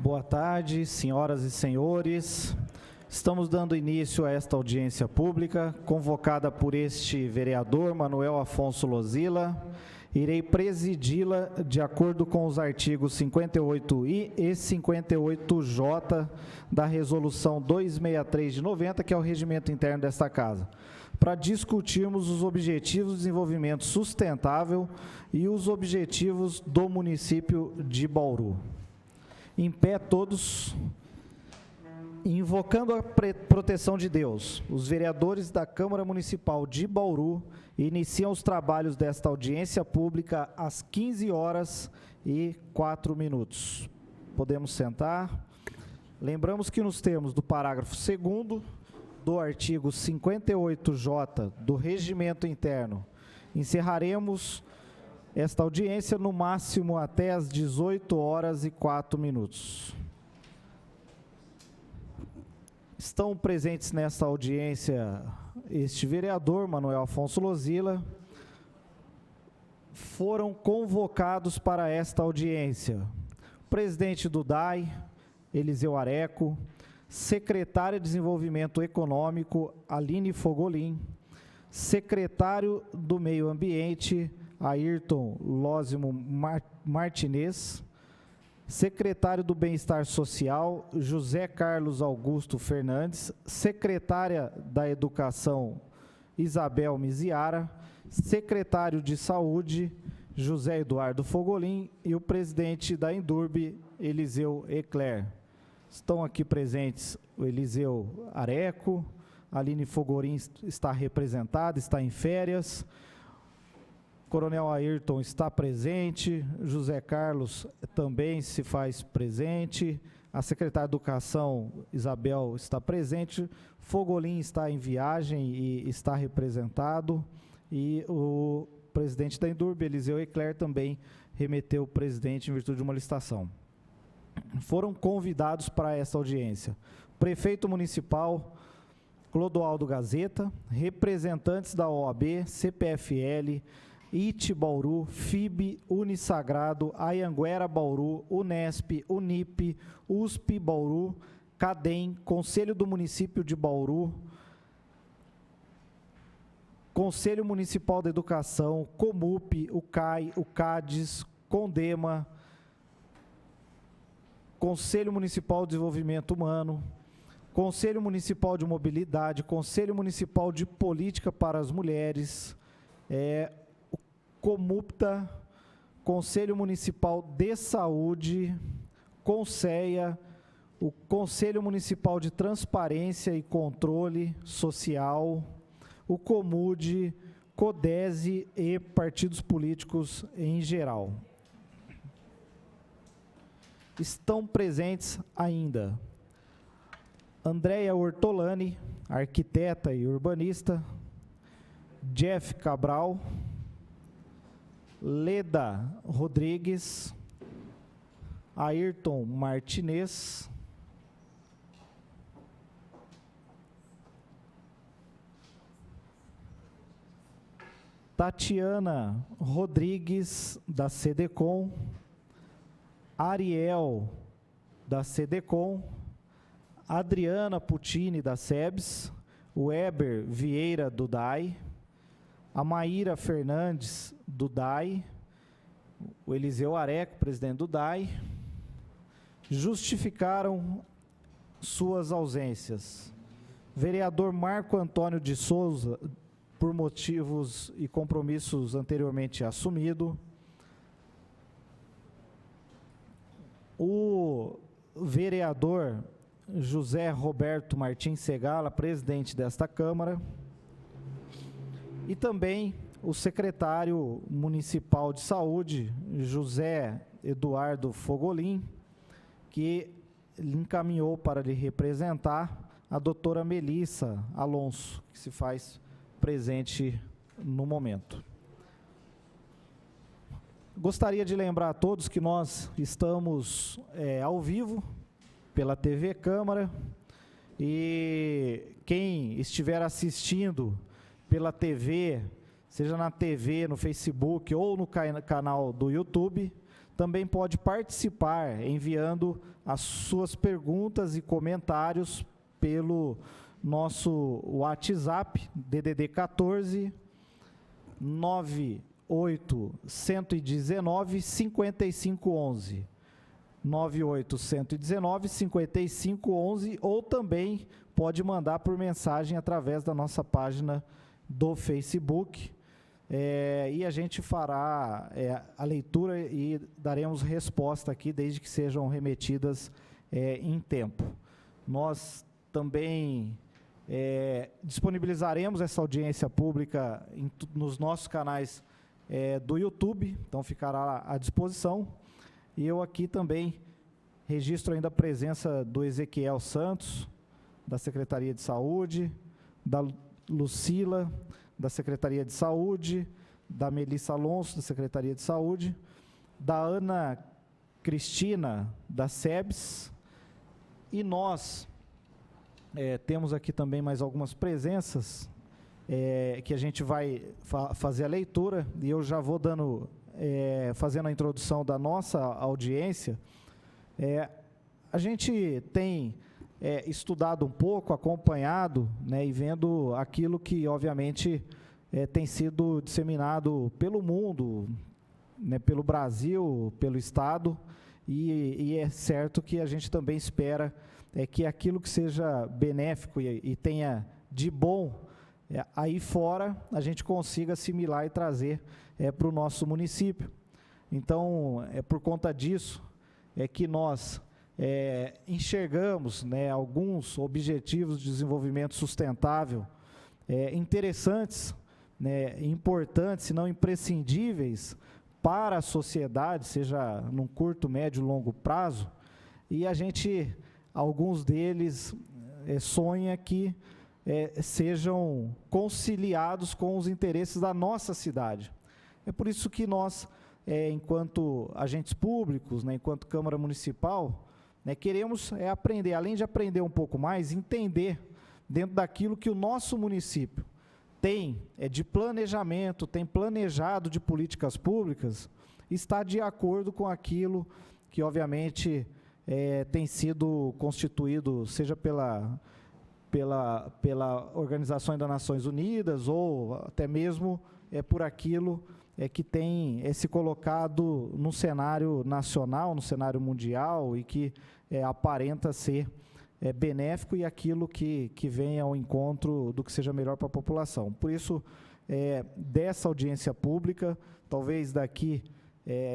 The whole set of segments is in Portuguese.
Boa tarde, senhoras e senhores. Estamos dando início a esta audiência pública, convocada por este vereador, Manuel Afonso Lozila. Irei presidi-la de acordo com os artigos 58I e 58J da Resolução 263 de 90, que é o regimento interno desta Casa, para discutirmos os objetivos de desenvolvimento sustentável e os objetivos do município de Bauru. Em pé todos, invocando a proteção de Deus, os vereadores da Câmara Municipal de Bauru iniciam os trabalhos desta audiência pública às 15h04. Podemos sentar. Lembramos que nos termos do parágrafo 2º do artigo 58J do Regimento Interno, encerraremos esta audiência no máximo até às 18h04. Estão presentes nesta audiência este vereador, Manuel Afonso Lozila. Foram convocados para esta audiência o presidente do DAI, Eliseu Areco, secretária de Desenvolvimento Econômico, Aline Fogolin, secretário do Meio Ambiente, Ayrton Lózimo Martinez, secretário do Bem-Estar Social, José Carlos Augusto Fernandes, secretária da Educação, Isabel Miziara, secretário de Saúde, José Eduardo Fogolin, e o presidente da Indurb, Eliseu Ecler. Estão aqui presentes o Eliseu Areco, a Aline Fogolin está representada, está em férias, Coronel Ayrton está presente, José Carlos também se faz presente, a secretária de Educação, Isabel, está presente, Fogolin está em viagem e está representado, e o presidente da Indurb, Eliseu Ecler, também remeteu o presidente em virtude de uma licitação. Foram convidados para essa audiência prefeito municipal, Clodoaldo Gazeta, representantes da OAB, CPFL, IT Bauru, FIB, Unisagrado, Anhanguera Bauru, Unesp, Unip, USP Bauru, CADEM, Conselho do Município de Bauru, Conselho Municipal da Educação, Comup, o CAI, o CADES, Condema, Conselho Municipal de Desenvolvimento Humano, Conselho Municipal de Mobilidade, Conselho Municipal de Política para as Mulheres, Comupta, Conselho Municipal de Saúde, Conceia, o Conselho Municipal de Transparência e Controle Social, o Comude, CODESE e partidos políticos em geral. Estão presentes ainda Andréia Ortolani, arquiteta e urbanista, Jeff Cabral, Leda Rodrigues, Ayrton Martinez, Tatiana Rodrigues, da CDCOM, Ariel, da CDCOM, Adriana Putini, da SEBS, Weber Vieira, do DAI, a Maíra Fernandes, do DAI, o Eliseu Areco, presidente do DAI, justificaram suas ausências. Vereador Marco Antônio de Souza, por motivos e compromissos anteriormente assumido. O vereador José Roberto Martins Segala, presidente desta Câmara, e também o secretário municipal de saúde, José Eduardo Fogolin, que encaminhou para lhe representar a doutora Melissa Alonso, que se faz presente no momento. Gostaria de lembrar a todos que nós estamos ao vivo pela TV Câmara, e quem estiver assistindo pela TV, seja na TV, no Facebook ou no canal do YouTube, também pode participar enviando as suas perguntas e comentários pelo nosso WhatsApp, DDD 14 98 119 5511. 98 119 5511, ou também pode mandar por mensagem através da nossa página do Facebook, e a gente fará a leitura e daremos resposta aqui, desde que sejam remetidas em tempo. Nós também disponibilizaremos essa audiência pública nos nossos canais do YouTube, então ficará à disposição. E eu aqui também registro ainda a presença do Ezequiel Santos, da Secretaria de Saúde, da Lucila, da Secretaria de Saúde, da Melissa Alonso, da Secretaria de Saúde, da Ana Cristina, da SEBS, e nós temos aqui também mais algumas presenças que a gente vai fazer a leitura, e eu já vou fazendo a introdução da nossa audiência. A gente tem estudado um pouco, acompanhado, né, e vendo aquilo que, obviamente, tem sido disseminado pelo mundo, né, pelo Brasil, pelo Estado, e é certo que a gente também espera que aquilo que seja benéfico e tenha de bom aí fora, a gente consiga assimilar e trazer para o nosso município. Então, por conta disso, que nós enxergamos, né, alguns objetivos de desenvolvimento sustentável interessantes, né, importantes, se não imprescindíveis para a sociedade, seja num curto, médio, longo prazo, e a gente, alguns deles, sonha que sejam conciliados com os interesses da nossa cidade. É por isso que nós, enquanto agentes públicos, né, enquanto Câmara Municipal, né, queremos aprender, além de aprender um pouco mais, entender dentro daquilo que o nosso município tem de planejamento, tem planejado de políticas públicas, está de acordo com aquilo que, obviamente, tem sido constituído, seja pela Organização das Nações Unidas, ou até mesmo por aquilo que tem se colocado no cenário nacional, no cenário mundial, e que aparenta ser benéfico, e aquilo que vem ao encontro do que seja melhor para a população. Por isso, dessa audiência pública, talvez daqui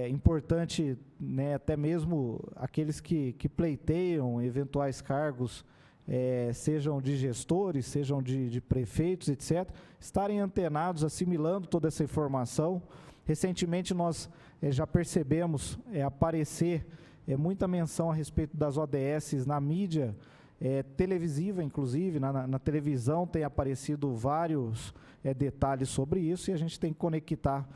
importante, né, até mesmo aqueles que pleiteiam eventuais cargos, sejam de gestores, sejam de prefeitos, etc., estarem antenados, assimilando toda essa informação. Recentemente nós já percebemos aparecer muita menção a respeito das ODS na mídia televisiva, inclusive, na televisão tem aparecido vários detalhes sobre isso, e a gente tem que conectar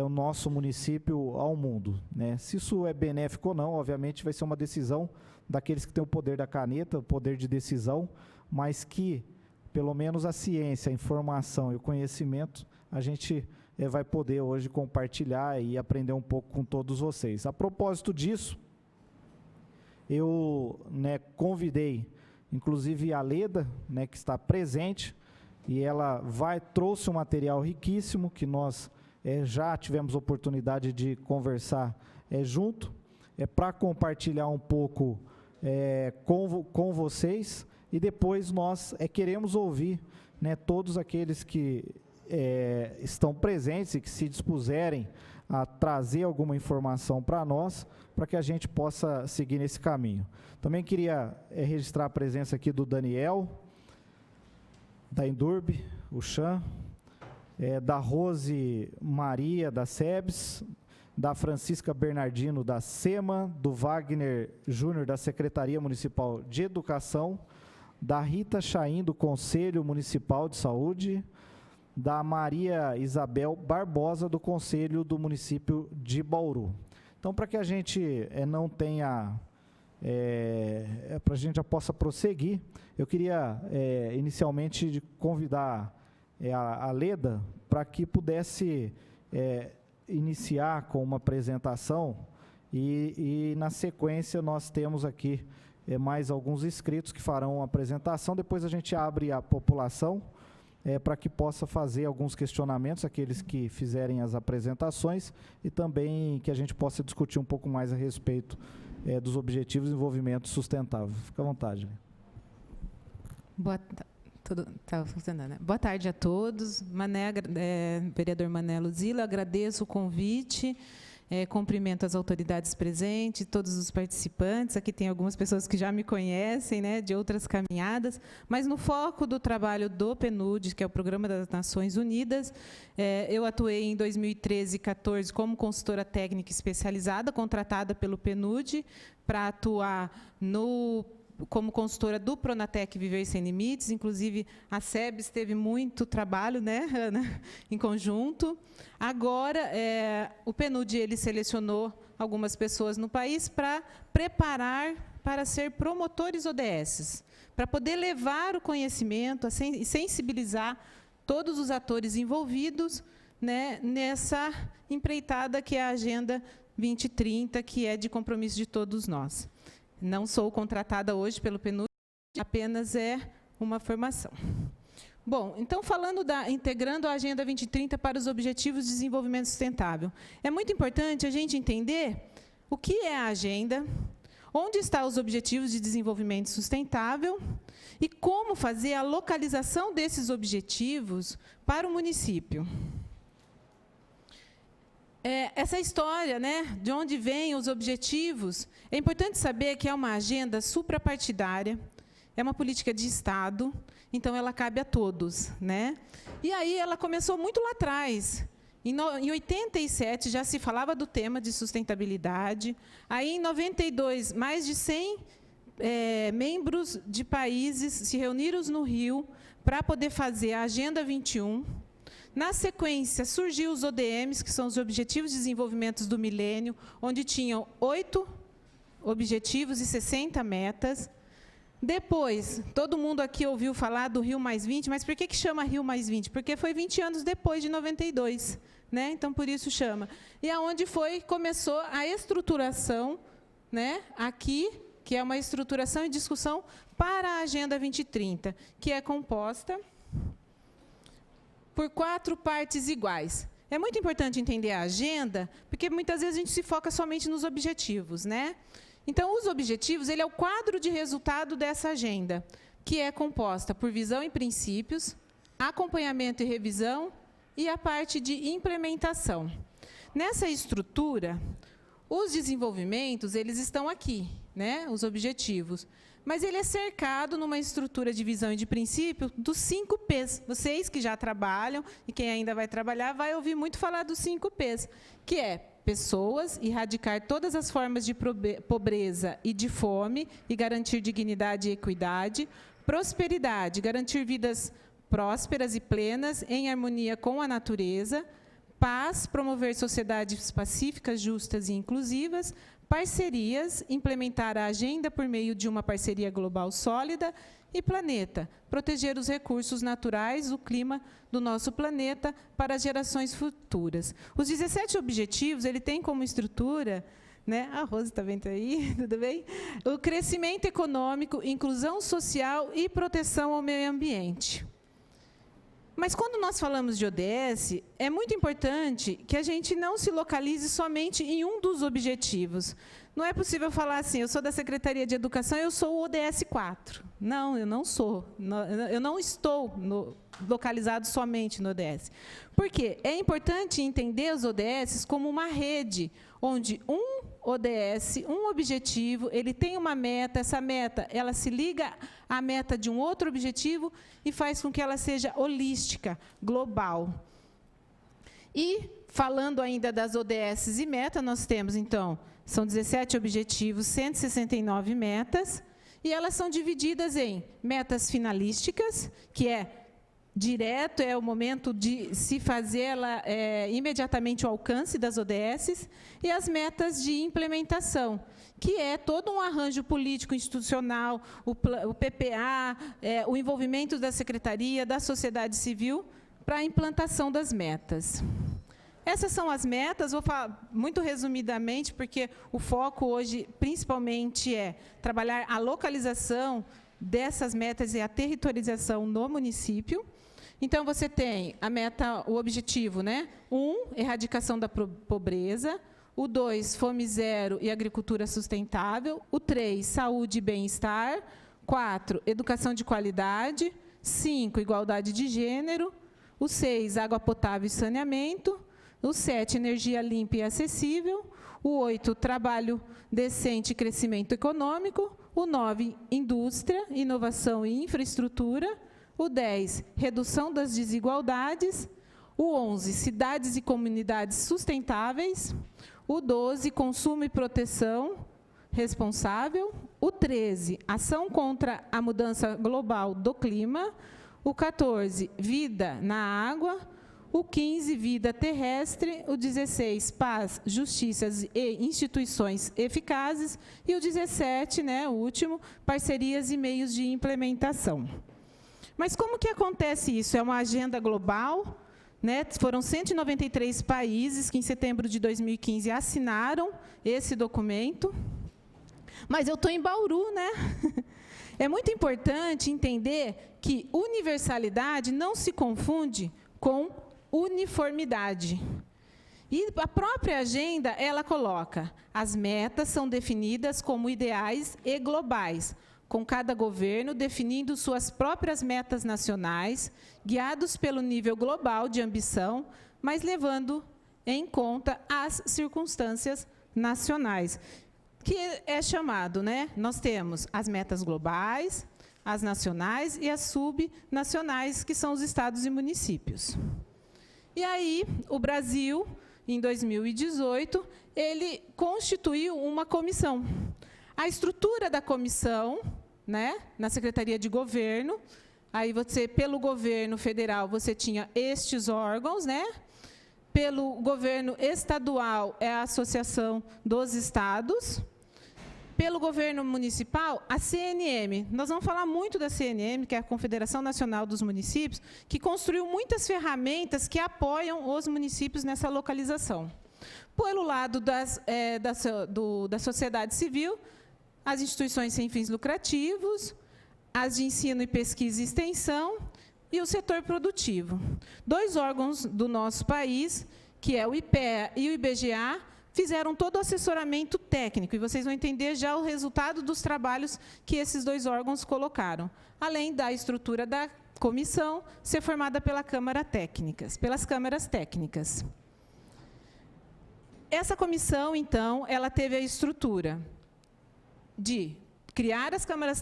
o nosso município ao mundo, né? Se isso é benéfico ou não, obviamente vai ser uma decisão daqueles que têm o poder da caneta, o poder de decisão, mas que, pelo menos a ciência, a informação e o conhecimento, a gente vai poder hoje compartilhar e aprender um pouco com todos vocês. A propósito disso, eu convidei, inclusive, a Leda, que está presente, e ela trouxe um material riquíssimo, que nós já tivemos oportunidade de conversar junto, para compartilhar um pouco com vocês, e depois nós queremos ouvir todos aqueles que estão presentes e que se dispuserem a trazer alguma informação para nós, para que a gente possa seguir nesse caminho. Também queria registrar a presença aqui do Daniel, da Endurb, o Chan, da Rose Maria, da SEBS, da Francisca Bernardino, da SEMA, do Wagner Júnior, da Secretaria Municipal de Educação, da Rita Chaim, do Conselho Municipal de Saúde, da Maria Isabel Barbosa, do Conselho do Município de Bauru. Então, para que a gente não tenha, para a gente já possa prosseguir, eu queria inicialmente convidar a Leda para que pudesse iniciar com uma apresentação E na sequência, nós temos aqui mais alguns inscritos que farão a apresentação. Depois a gente abre a população para que possa fazer alguns questionamentos, aqueles que fizerem as apresentações, e também que a gente possa discutir um pouco mais a respeito dos Objetivos de Desenvolvimento Sustentável. Fica à vontade. Boa tarde a todos. Vereador Mané Luzila, agradeço o convite. Cumprimento as autoridades presentes, todos os participantes. Aqui tem algumas pessoas que já me conhecem, né, de outras caminhadas, mas no foco do trabalho do PNUD, que é o Programa das Nações Unidas, eu atuei em 2013 e 2014 como consultora técnica especializada, contratada pelo PNUD, para atuar como consultora do Pronatec Viver Sem Limites. Inclusive, a SEBS teve muito trabalho, né, Ana, em conjunto. Agora, o PNUD ele selecionou algumas pessoas no país para preparar para ser promotores ODS, para poder levar o conhecimento e sensibilizar todos os atores envolvidos, né, nessa empreitada que é a Agenda 2030, que é de compromisso de todos nós. Não sou contratada hoje pelo PNUD, apenas é uma formação. Bom, então, integrando a Agenda 2030 para os Objetivos de Desenvolvimento Sustentável, é muito importante a gente entender o que é a agenda, onde estão os Objetivos de Desenvolvimento Sustentável e como fazer a localização desses objetivos para o município. Essa história, né, de onde vêm os objetivos, é importante saber que é uma agenda suprapartidária, é uma política de Estado, então ela cabe a todos, né? E aí ela começou muito lá atrás. Em 87 já se falava do tema de sustentabilidade. Aí, em 92, mais de 100 membros de países se reuniram no Rio para poder fazer a Agenda 21. Na sequência, surgiu os ODMs, que são os Objetivos de Desenvolvimento do Milênio, onde tinham 8 objetivos e 60 metas. Depois, todo mundo aqui ouviu falar do Rio+20, mas por que chama Rio+20? Porque foi 20 anos depois de 92, né? Então, por isso chama. E aonde começou a estruturação, né, aqui, que é uma estruturação e discussão para a Agenda 2030, que é composta por 4 partes iguais. É muito importante entender a agenda, porque muitas vezes a gente se foca somente nos objetivos, né? Então, os objetivos, ele é o quadro de resultado dessa agenda, que é composta por visão e princípios, acompanhamento e revisão e a parte de implementação. Nessa estrutura, os desenvolvimentos, eles estão aqui, né? Os objetivos. Mas ele é cercado numa estrutura de visão e de princípio dos 5 P's. Vocês que já trabalham, e quem ainda vai trabalhar, vai ouvir muito falar dos 5 P's, que é pessoas, erradicar todas as formas de pobreza e de fome, e garantir dignidade e equidade; prosperidade, garantir vidas prósperas e plenas, em harmonia com a natureza; paz, promover sociedades pacíficas, justas e inclusivas; parcerias, implementar a agenda por meio de uma parceria global sólida; e planeta, proteger os recursos naturais, o clima do nosso planeta para as gerações futuras. Os 17 objetivos, ele tem como estrutura, né? A Rose está vendo aí, tudo bem? O crescimento econômico, inclusão social e proteção ao meio ambiente. Mas, quando nós falamos de ODS, é muito importante que a gente não se localize somente em um dos objetivos. Não é possível falar assim, eu sou da Secretaria de Educação, eu sou o ODS 4. Não, eu não sou. Eu não estou localizado somente no ODS. Por quê? É importante entender os ODS como uma rede, onde um ODS, um objetivo, ele tem uma meta, essa meta, ela se liga à meta de um outro objetivo e faz com que ela seja holística, global. E, falando ainda das ODS e meta, nós temos, então, são 17 objetivos, 169 metas, e elas são divididas em metas finalísticas, que é direto, é o momento de se fazer imediatamente o alcance das ODSs, e as metas de implementação, que é todo um arranjo político institucional, o PPA, o envolvimento da Secretaria, da sociedade civil, para a implantação das metas. Essas são as metas, vou falar muito resumidamente, porque o foco hoje, principalmente, é trabalhar a localização dessas metas e a territorialização no município. Então, você tem a meta, o objetivo, né? 1, erradicação da pobreza. O 2, fome zero e agricultura sustentável. O 3, saúde e bem-estar. 4, educação de qualidade. 5, igualdade de gênero. O 6, água potável e saneamento. O 7, energia limpa e acessível. O 8, trabalho decente e crescimento econômico. O 9, indústria, inovação e infraestrutura. O 10, redução das desigualdades. O 11, cidades e comunidades sustentáveis. O 12, consumo e proteção responsável. O 13, ação contra a mudança global do clima. O 14, vida na água. O 15, vida terrestre. O 16, paz, justiça e instituições eficazes. E o 17, né, o último, parcerias e meios de implementação. Mas como que acontece isso? É uma agenda global, né? Foram 193 países que, em setembro de 2015, assinaram esse documento. Mas eu estou em Bauru, né? É muito importante entender que universalidade não se confunde com uniformidade. E a própria agenda, ela coloca, as metas são definidas como ideais e globais, com cada governo definindo suas próprias metas nacionais, guiados pelo nível global de ambição, mas levando em conta as circunstâncias nacionais, que é chamado, né? Nós temos as metas globais, as nacionais e as subnacionais, que são os estados e municípios. E aí, o Brasil, em 2018, ele constituiu uma comissão. A estrutura da comissão, né, na Secretaria de Governo, aí você, pelo governo federal, você tinha estes órgãos, né? Pelo governo estadual, é a Associação dos Estados. Pelo governo municipal, a CNM. Nós vamos falar muito da CNM, que é a Confederação Nacional dos Municípios, que construiu muitas ferramentas que apoiam os municípios nessa localização. Pelo lado da sociedade civil, as instituições sem fins lucrativos, as de ensino e pesquisa e extensão, e o setor produtivo. 2 órgãos do nosso país, que é o IPEA e o IBGA, fizeram todo o assessoramento técnico, e vocês vão entender já o resultado dos trabalhos que esses 2 órgãos colocaram, além da estrutura da comissão ser formada pelas câmaras técnicas. Essa comissão, então, ela teve a estrutura de criar as câmaras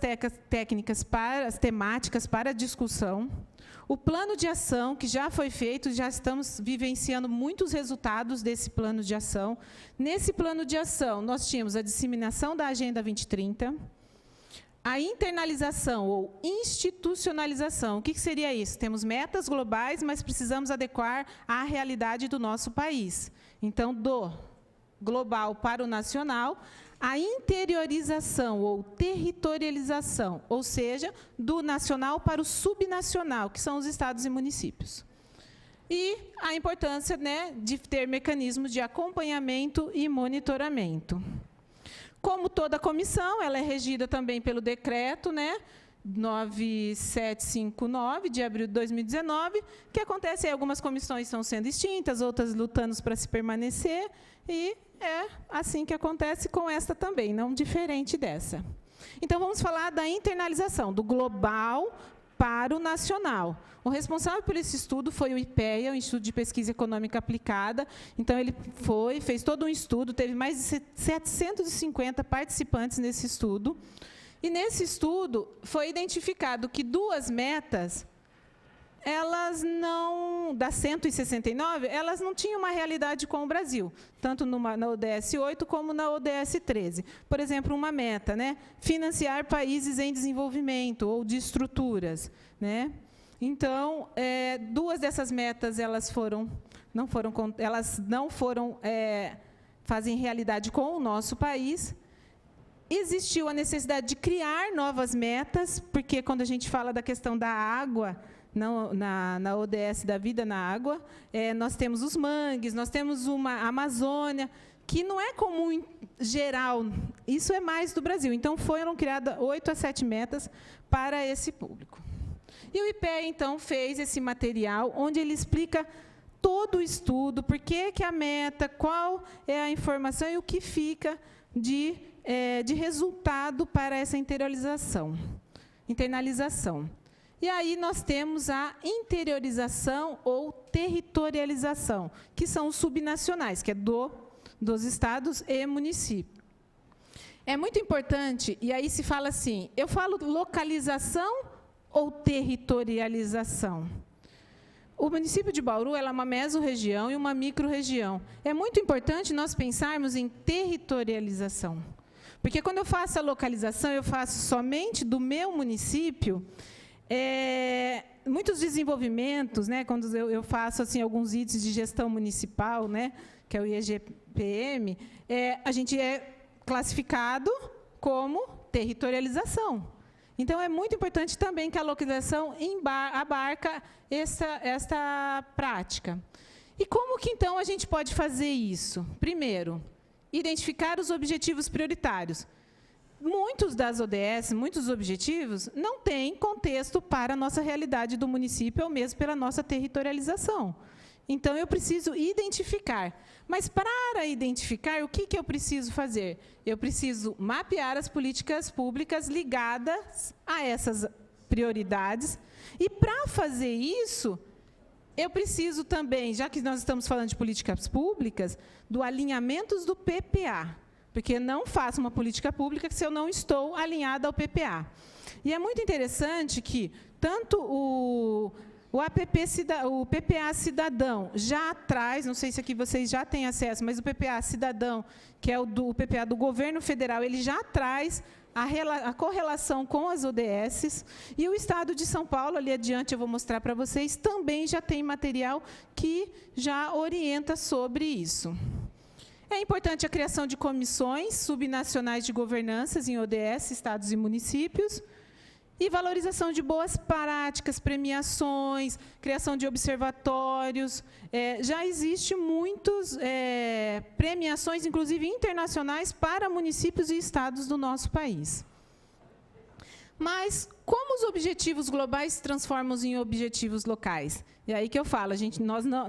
técnicas para as temáticas para discussão, o plano de ação que já foi feito, já estamos vivenciando muitos resultados desse plano de ação. Nesse plano de ação, nós tínhamos a disseminação da Agenda 2030, a internalização ou institucionalização. O que seria isso? Temos metas globais, mas precisamos adequar à realidade do nosso país. Então, do global para o nacional, a interiorização ou territorialização, ou seja, do nacional para o subnacional, que são os estados e municípios. E a importância, né, de ter mecanismos de acompanhamento e monitoramento. Como toda comissão, ela é regida também pelo decreto, né, 9759, de abril de 2019, que acontece aí, algumas comissões estão sendo extintas, outras lutando para se permanecer, e é assim que acontece com esta também, não diferente dessa. Então, vamos falar da internalização, do global para o nacional. O responsável por esse estudo foi o IPEA, o Instituto de Pesquisa Econômica Aplicada. Então, ele fez todo um estudo, teve mais de 750 participantes nesse estudo. E, nesse estudo, foi identificado que 2 metas, elas não, das 169, elas não tinham uma realidade com o Brasil, tanto na ODS 8 como na ODS 13. Por exemplo, uma meta, né? Financiar países em desenvolvimento ou de estruturas, né? Então, 2 dessas metas elas não foram fazem realidade com o nosso país. Existiu a necessidade de criar novas metas, porque quando a gente fala da questão da água, na ODS da Vida na Água, nós temos os mangues, nós temos uma Amazônia, que não é comum em geral, isso é mais do Brasil. Então, foram criadas 8 a 7 metas para esse público. E o IPEA, então, fez esse material, onde ele explica todo o estudo, por que a meta, qual é a informação e o que fica de resultado para essa internalização. E aí nós temos a interiorização ou territorialização, que são os subnacionais, que é dos estados e municípios. É muito importante, e aí se fala assim, eu falo localização ou territorialização? O município de Bauru é uma mesorregião e uma microrregião. É muito importante nós pensarmos em territorialização. Porque quando eu faço a localização, eu faço somente do meu município, muitos desenvolvimentos, né, quando eu faço assim, alguns itens de gestão municipal, né, que é o IEGPM, a gente é classificado como territorialização. Então, é muito importante também que a localização abarca esta prática. E como que, então, a gente pode fazer isso? Primeiro, identificar os objetivos prioritários. Muitos das ODS, muitos objetivos, não têm contexto para a nossa realidade do município, ou mesmo pela nossa territorialização. Então, eu preciso identificar. Mas, para identificar, o que eu preciso fazer? Eu preciso mapear as políticas públicas ligadas a essas prioridades. E, para fazer isso, eu preciso também, já que nós estamos falando de políticas públicas, do alinhamento do PPA. Porque não faço uma política pública se eu não estou alinhada ao PPA. E é muito interessante que tanto o PPA Cidadão já traz, não sei se aqui vocês já têm acesso, mas o PPA Cidadão, que é o PPA do governo federal, ele já traz a correlação com as ODS, e o Estado de São Paulo, ali adiante eu vou mostrar para vocês, também já tem material que já orienta sobre isso. É importante a criação de comissões subnacionais de governanças em ODS, estados e municípios, e valorização de boas práticas, premiações, criação de observatórios. Já existem muitas premiações, inclusive internacionais, para municípios e estados do nosso país. Mas como os objetivos globais se transformam em objetivos locais? E aí que eu falo,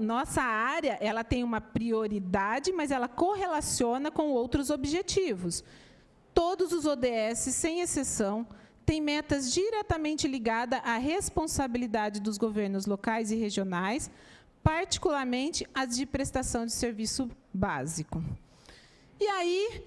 nossa área ela tem uma prioridade, mas ela correlaciona com outros objetivos. Todos os ODS, sem exceção, tem metas diretamente ligadas à responsabilidade dos governos locais e regionais, particularmente as de prestação de serviço básico. E aí,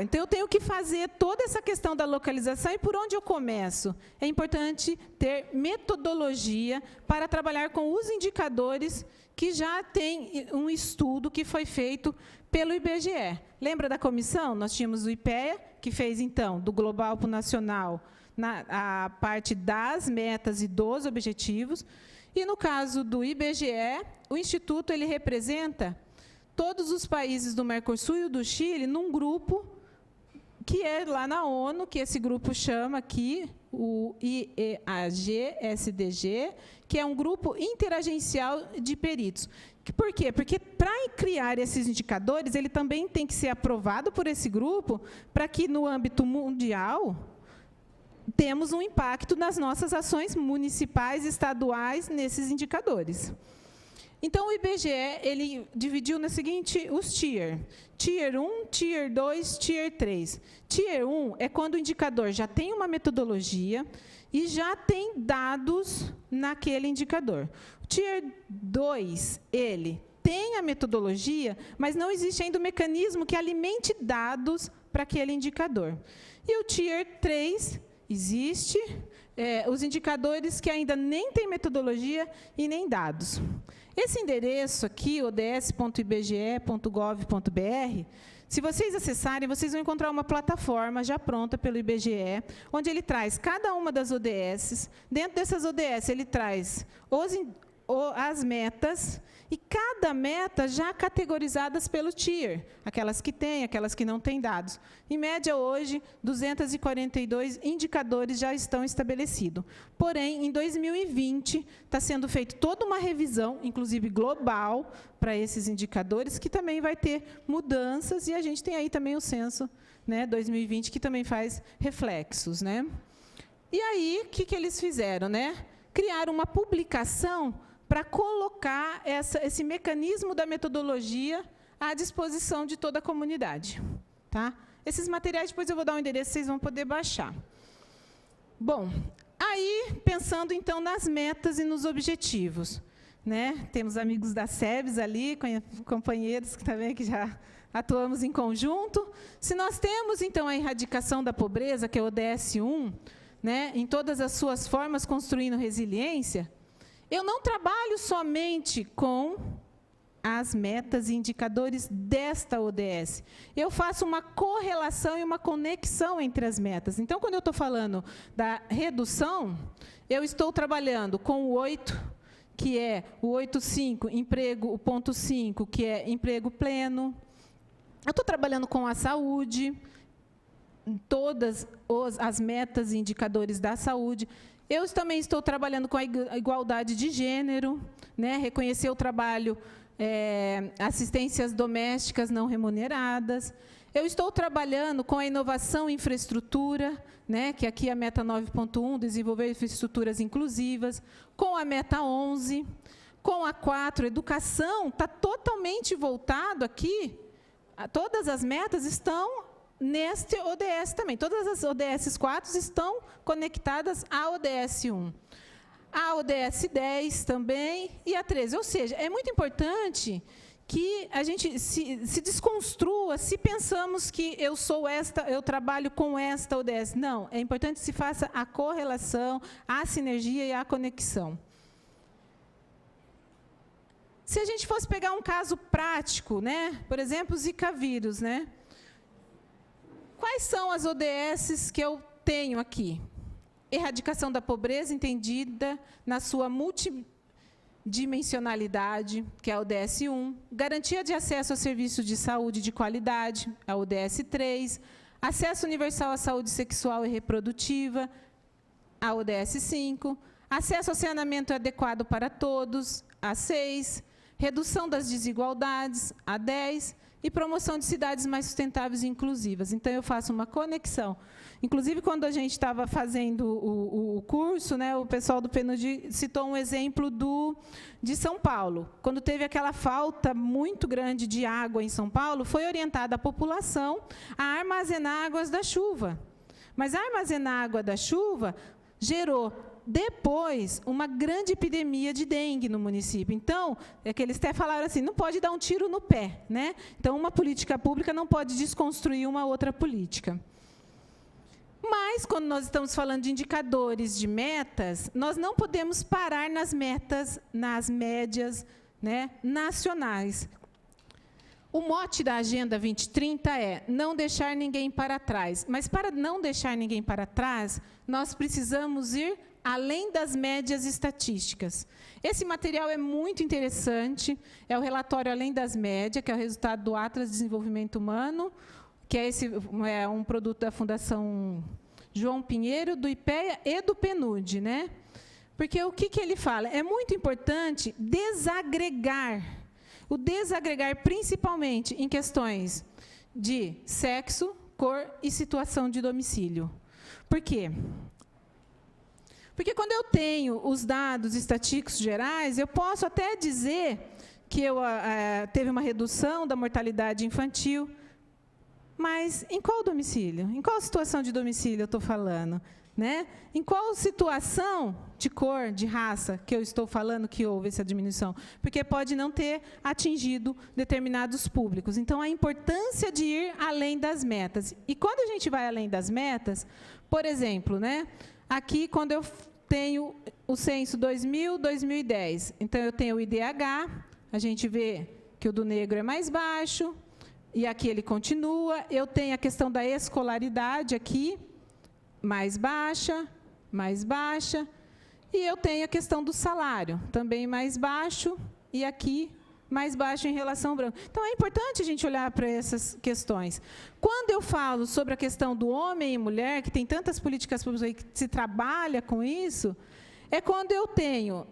então eu tenho que fazer toda essa questão da localização, e por onde eu começo? É importante ter metodologia para trabalhar com os indicadores que já tem um estudo que foi feito pelo IBGE. Lembra da comissão? Nós tínhamos o IPEA, que fez, então, do global para o nacional, a parte das metas e dos objetivos. E, no caso do IBGE, o Instituto ele representa todos os países do Mercosul e do Chile num grupo que é lá na ONU, que esse grupo chama aqui o IEAG-SDG, que é um grupo interagencial de peritos. Por quê? Porque, para criar esses indicadores, ele também tem que ser aprovado por esse grupo, para que, no âmbito mundial, temos um impacto nas nossas ações municipais e estaduais nesses indicadores. Então, o IBGE ele dividiu no seguinte, os tier. Tier 1, Tier 2, Tier 3. Tier 1 é quando o indicador já tem uma metodologia e já tem dados naquele indicador. O Tier 2, ele tem a metodologia, mas não existe ainda o mecanismo que alimente dados para aquele indicador. E o Tier 3, existe os indicadores que ainda nem têm metodologia e nem dados. Esse endereço aqui, ods.ibge.gov.br, se vocês acessarem, vocês vão encontrar uma plataforma já pronta pelo IBGE, onde ele traz cada uma das ODS. Dentro dessas ODS, ele traz as metas e cada meta já categorizadas pelo tier, aquelas que têm, aquelas que não têm dados. Em média, hoje, 242 indicadores já estão estabelecidos. Porém, em 2020, está sendo feita toda uma revisão, inclusive global, para esses indicadores, que também vai ter mudanças, e a gente tem aí também o censo, né, 2020, que também faz reflexos, né? E aí, o que eles fizeram, né? Criaram uma publicação para colocar esse mecanismo da metodologia à disposição de toda a comunidade. Tá? Esses materiais, depois eu vou dar um endereço, vocês vão poder baixar. Bom, aí, pensando, então, nas metas e nos objetivos. Né? Temos amigos da SEBS ali, companheiros também que já atuamos em conjunto. Se nós temos, então, a erradicação da pobreza, que é o ODS 1, né, em todas as suas formas, construindo resiliência, eu não trabalho somente com as metas e indicadores desta ODS. Eu faço uma correlação e uma conexão entre as metas. Então, quando eu estou falando da redução, eu estou trabalhando com o 8, que é o 8.5, emprego, o ponto 5, que é emprego pleno. Eu estou trabalhando com a saúde, todas as metas e indicadores da saúde. Eu também estou trabalhando com a igualdade de gênero, né, reconhecer o trabalho, assistências domésticas não remuneradas. Eu estou trabalhando com a inovação e infraestrutura, né, que aqui é a meta 9.1, desenvolver infraestruturas inclusivas, com a meta 11, com a 4, educação, está totalmente voltado aqui, todas as metas estão neste ODS também. Todas as ODS 4 estão conectadas à ODS 1. A ODS 10 também e a 13. Ou seja, é muito importante que a gente se desconstrua se pensamos que eu trabalho com esta ODS. Não, é importante que se faça a correlação, a sinergia e a conexão. Se a gente fosse pegar um caso prático, né? Por exemplo, o Zika vírus, né? Quais são as ODSs que eu tenho aqui? Erradicação da pobreza, entendida na sua multidimensionalidade, que é a ODS 1. Garantia de acesso a serviços de saúde de qualidade, a ODS 3. Acesso universal à saúde sexual e reprodutiva, a ODS 5. Acesso ao saneamento adequado para todos, a 6. Redução das desigualdades, a 10. E promoção de cidades mais sustentáveis e inclusivas. Então, eu faço uma conexão. Inclusive, quando a gente estava fazendo o curso, né, o pessoal do PNUD citou um exemplo de São Paulo. Quando teve aquela falta muito grande de água em São Paulo, foi orientada a população a armazenar águas da chuva. Mas armazenar água da chuva gerou depois uma grande epidemia de dengue no município. Então, é que eles até falaram assim, não pode dar um tiro no pé, né? Então, uma política pública não pode desconstruir uma outra política. Mas, quando nós estamos falando de indicadores, de metas, nós não podemos parar nas metas, nas médias, né, nacionais. O mote da Agenda 2030 é não deixar ninguém para trás. Mas, para não deixar ninguém para trás, nós precisamos ir além das médias estatísticas. Esse material é muito interessante, é o relatório Além das Médias, que é o resultado do Atlas de Desenvolvimento Humano, que é um produto da Fundação João Pinheiro, do IPEA e do PNUD, né? Porque o que ele fala? É muito importante desagregar, o desagregar principalmente em questões de sexo, cor e situação de domicílio. Por quê? Porque quando eu tenho os dados estatísticos gerais, eu posso até dizer que teve uma redução da mortalidade infantil, mas em qual domicílio? Em qual situação de domicílio eu estou falando? Né? Em qual situação de cor, de raça, que eu estou falando que houve essa diminuição? Porque pode não ter atingido determinados públicos. Então, a importância de ir além das metas. E quando a gente vai além das metas, por exemplo, né? Aqui, quando eu tenho o censo 2000, 2010, então eu tenho o IDH, a gente vê que o do negro é mais baixo, e aqui ele continua. Eu tenho a questão da escolaridade aqui, mais baixa, e eu tenho a questão do salário, também mais baixo, e aqui mais baixo em relação ao branco. Então, é importante a gente olhar para essas questões. Quando eu falo sobre a questão do homem e mulher, que tem tantas políticas públicas aí que se trabalha com isso, é quando eu tenho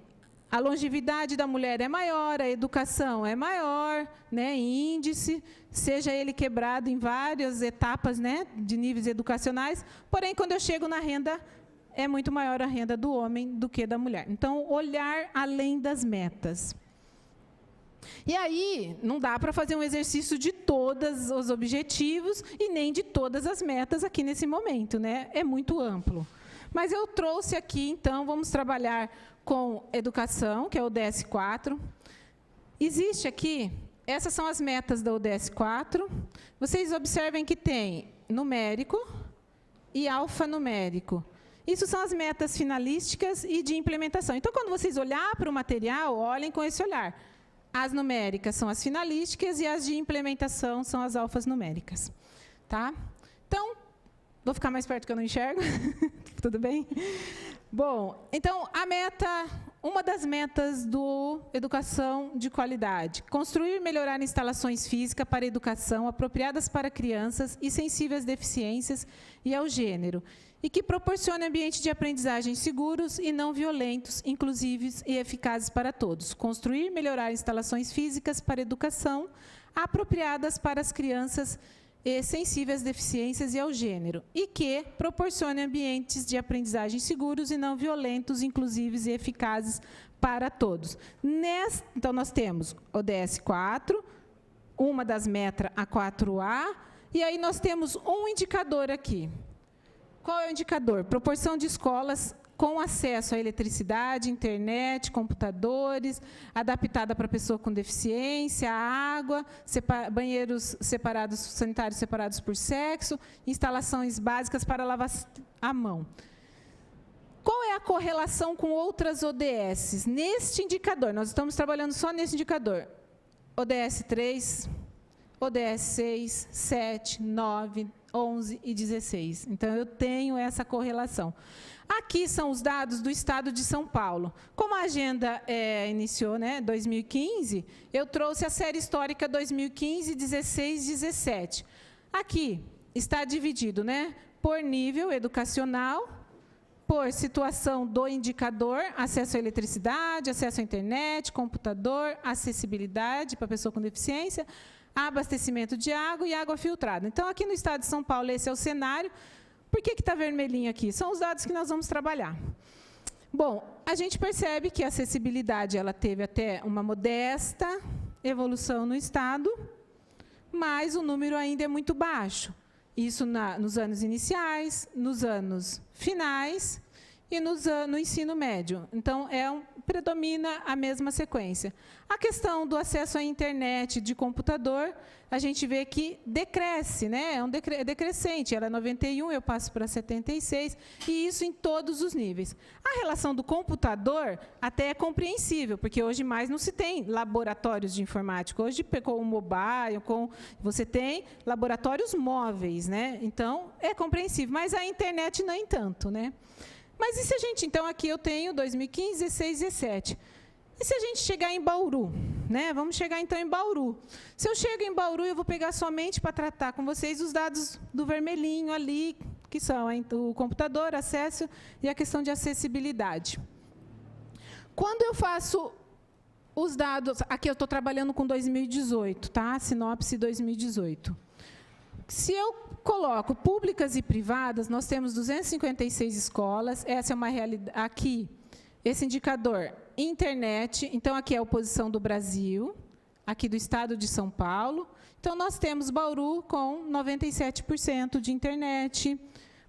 a longevidade da mulher é maior, a educação é maior, né, em índice, seja ele quebrado em várias etapas, né, de níveis educacionais, porém, quando eu chego na renda, é muito maior a renda do homem do que da mulher. Então, olhar além das metas. E aí, não dá para fazer um exercício de todos os objetivos e nem de todas as metas aqui nesse momento, né? É muito amplo. Mas eu trouxe aqui, então, vamos trabalhar com educação, que é o ODS 4. Existe aqui, essas são as metas da ODS 4. Vocês observem que tem numérico e alfanumérico. Isso são as metas finalísticas e de implementação. Então, quando vocês olharem para o material, olhem com esse olhar. As numéricas são as finalísticas e as de implementação são as alfanuméricas. Tá? Então, vou ficar mais perto que eu não enxergo. Tudo bem? Bom, então, uma das metas do Educação de Qualidade, construir e melhorar instalações físicas para educação apropriadas para crianças e sensíveis às deficiências e ao gênero, e que proporcione ambientes de aprendizagem seguros e não violentos, inclusivos e eficazes para todos. Construir e melhorar instalações físicas para educação apropriadas para as crianças sensíveis às deficiências e ao gênero, e que proporcione ambientes de aprendizagem seguros e não violentos, inclusivos e eficazes para todos. Então, nós temos o ODS 4, uma das metas, a 4A, e aí nós temos um indicador aqui. Qual é o indicador? Proporção de escolas com acesso à eletricidade, internet, computadores, adaptada para pessoa com deficiência, água, banheiros separados, sanitários separados por sexo, instalações básicas para lavar a mão. Qual é a correlação com outras ODSs? Neste indicador, nós estamos trabalhando só nesse indicador. ODS 3, ODS 6, 7, 9, 11 e 16. Então, eu tenho essa correlação. Aqui são os dados do Estado de São Paulo. Como a agenda iniciou, né, 2015, eu trouxe a série histórica 2015, 16, 17. Aqui está dividido, né, por nível educacional, por situação do indicador, acesso à eletricidade, acesso à internet, computador, acessibilidade para pessoa com deficiência, abastecimento de água e água filtrada. Então, aqui no Estado de São Paulo, esse é o cenário. Por que está vermelhinho aqui? São os dados que nós vamos trabalhar. Bom, a gente percebe que a acessibilidade ela teve até uma modesta evolução no Estado, mas o número ainda é muito baixo. Isso nos anos iniciais, nos anos finais e no ensino médio. Então, predomina a mesma sequência. A questão do acesso à internet de computador, a gente vê que decresce, né? É decrescente. Ela é 91, eu passo para 76, e isso em todos os níveis. A relação do computador até é compreensível, porque hoje mais não se tem laboratórios de informática. Hoje, com o mobile, você tem laboratórios móveis, né? Então, é compreensível, mas a internet nem tanto, né? Mas e se a gente, então, aqui eu tenho 2015, 16, 17. E se a gente chegar em Bauru? Né? Vamos chegar, então, em Bauru. Se eu chego em Bauru, eu vou pegar somente para tratar com vocês os dados do vermelhinho ali, que são o computador, acesso e a questão de acessibilidade. Quando eu faço os dados... Aqui eu estou trabalhando com 2018, tá? Sinopse 2018. Se eu coloco públicas e privadas, nós temos 256 escolas, essa é uma realidade. Aqui, esse indicador, internet, então aqui é a oposição do Brasil, aqui do Estado de São Paulo. Então, nós temos Bauru com 97% de internet,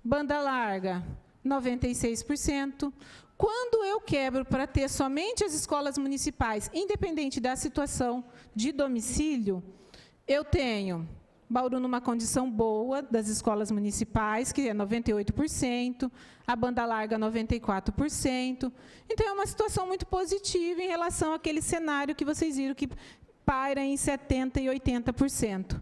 banda larga, 96%. Quando eu quebro para ter somente as escolas municipais, independente da situação de domicílio, eu tenho... Bauru numa condição boa das escolas municipais, que é 98%, a banda larga 94%. Então, é uma situação muito positiva em relação àquele cenário que vocês viram que paira em 70% e 80%.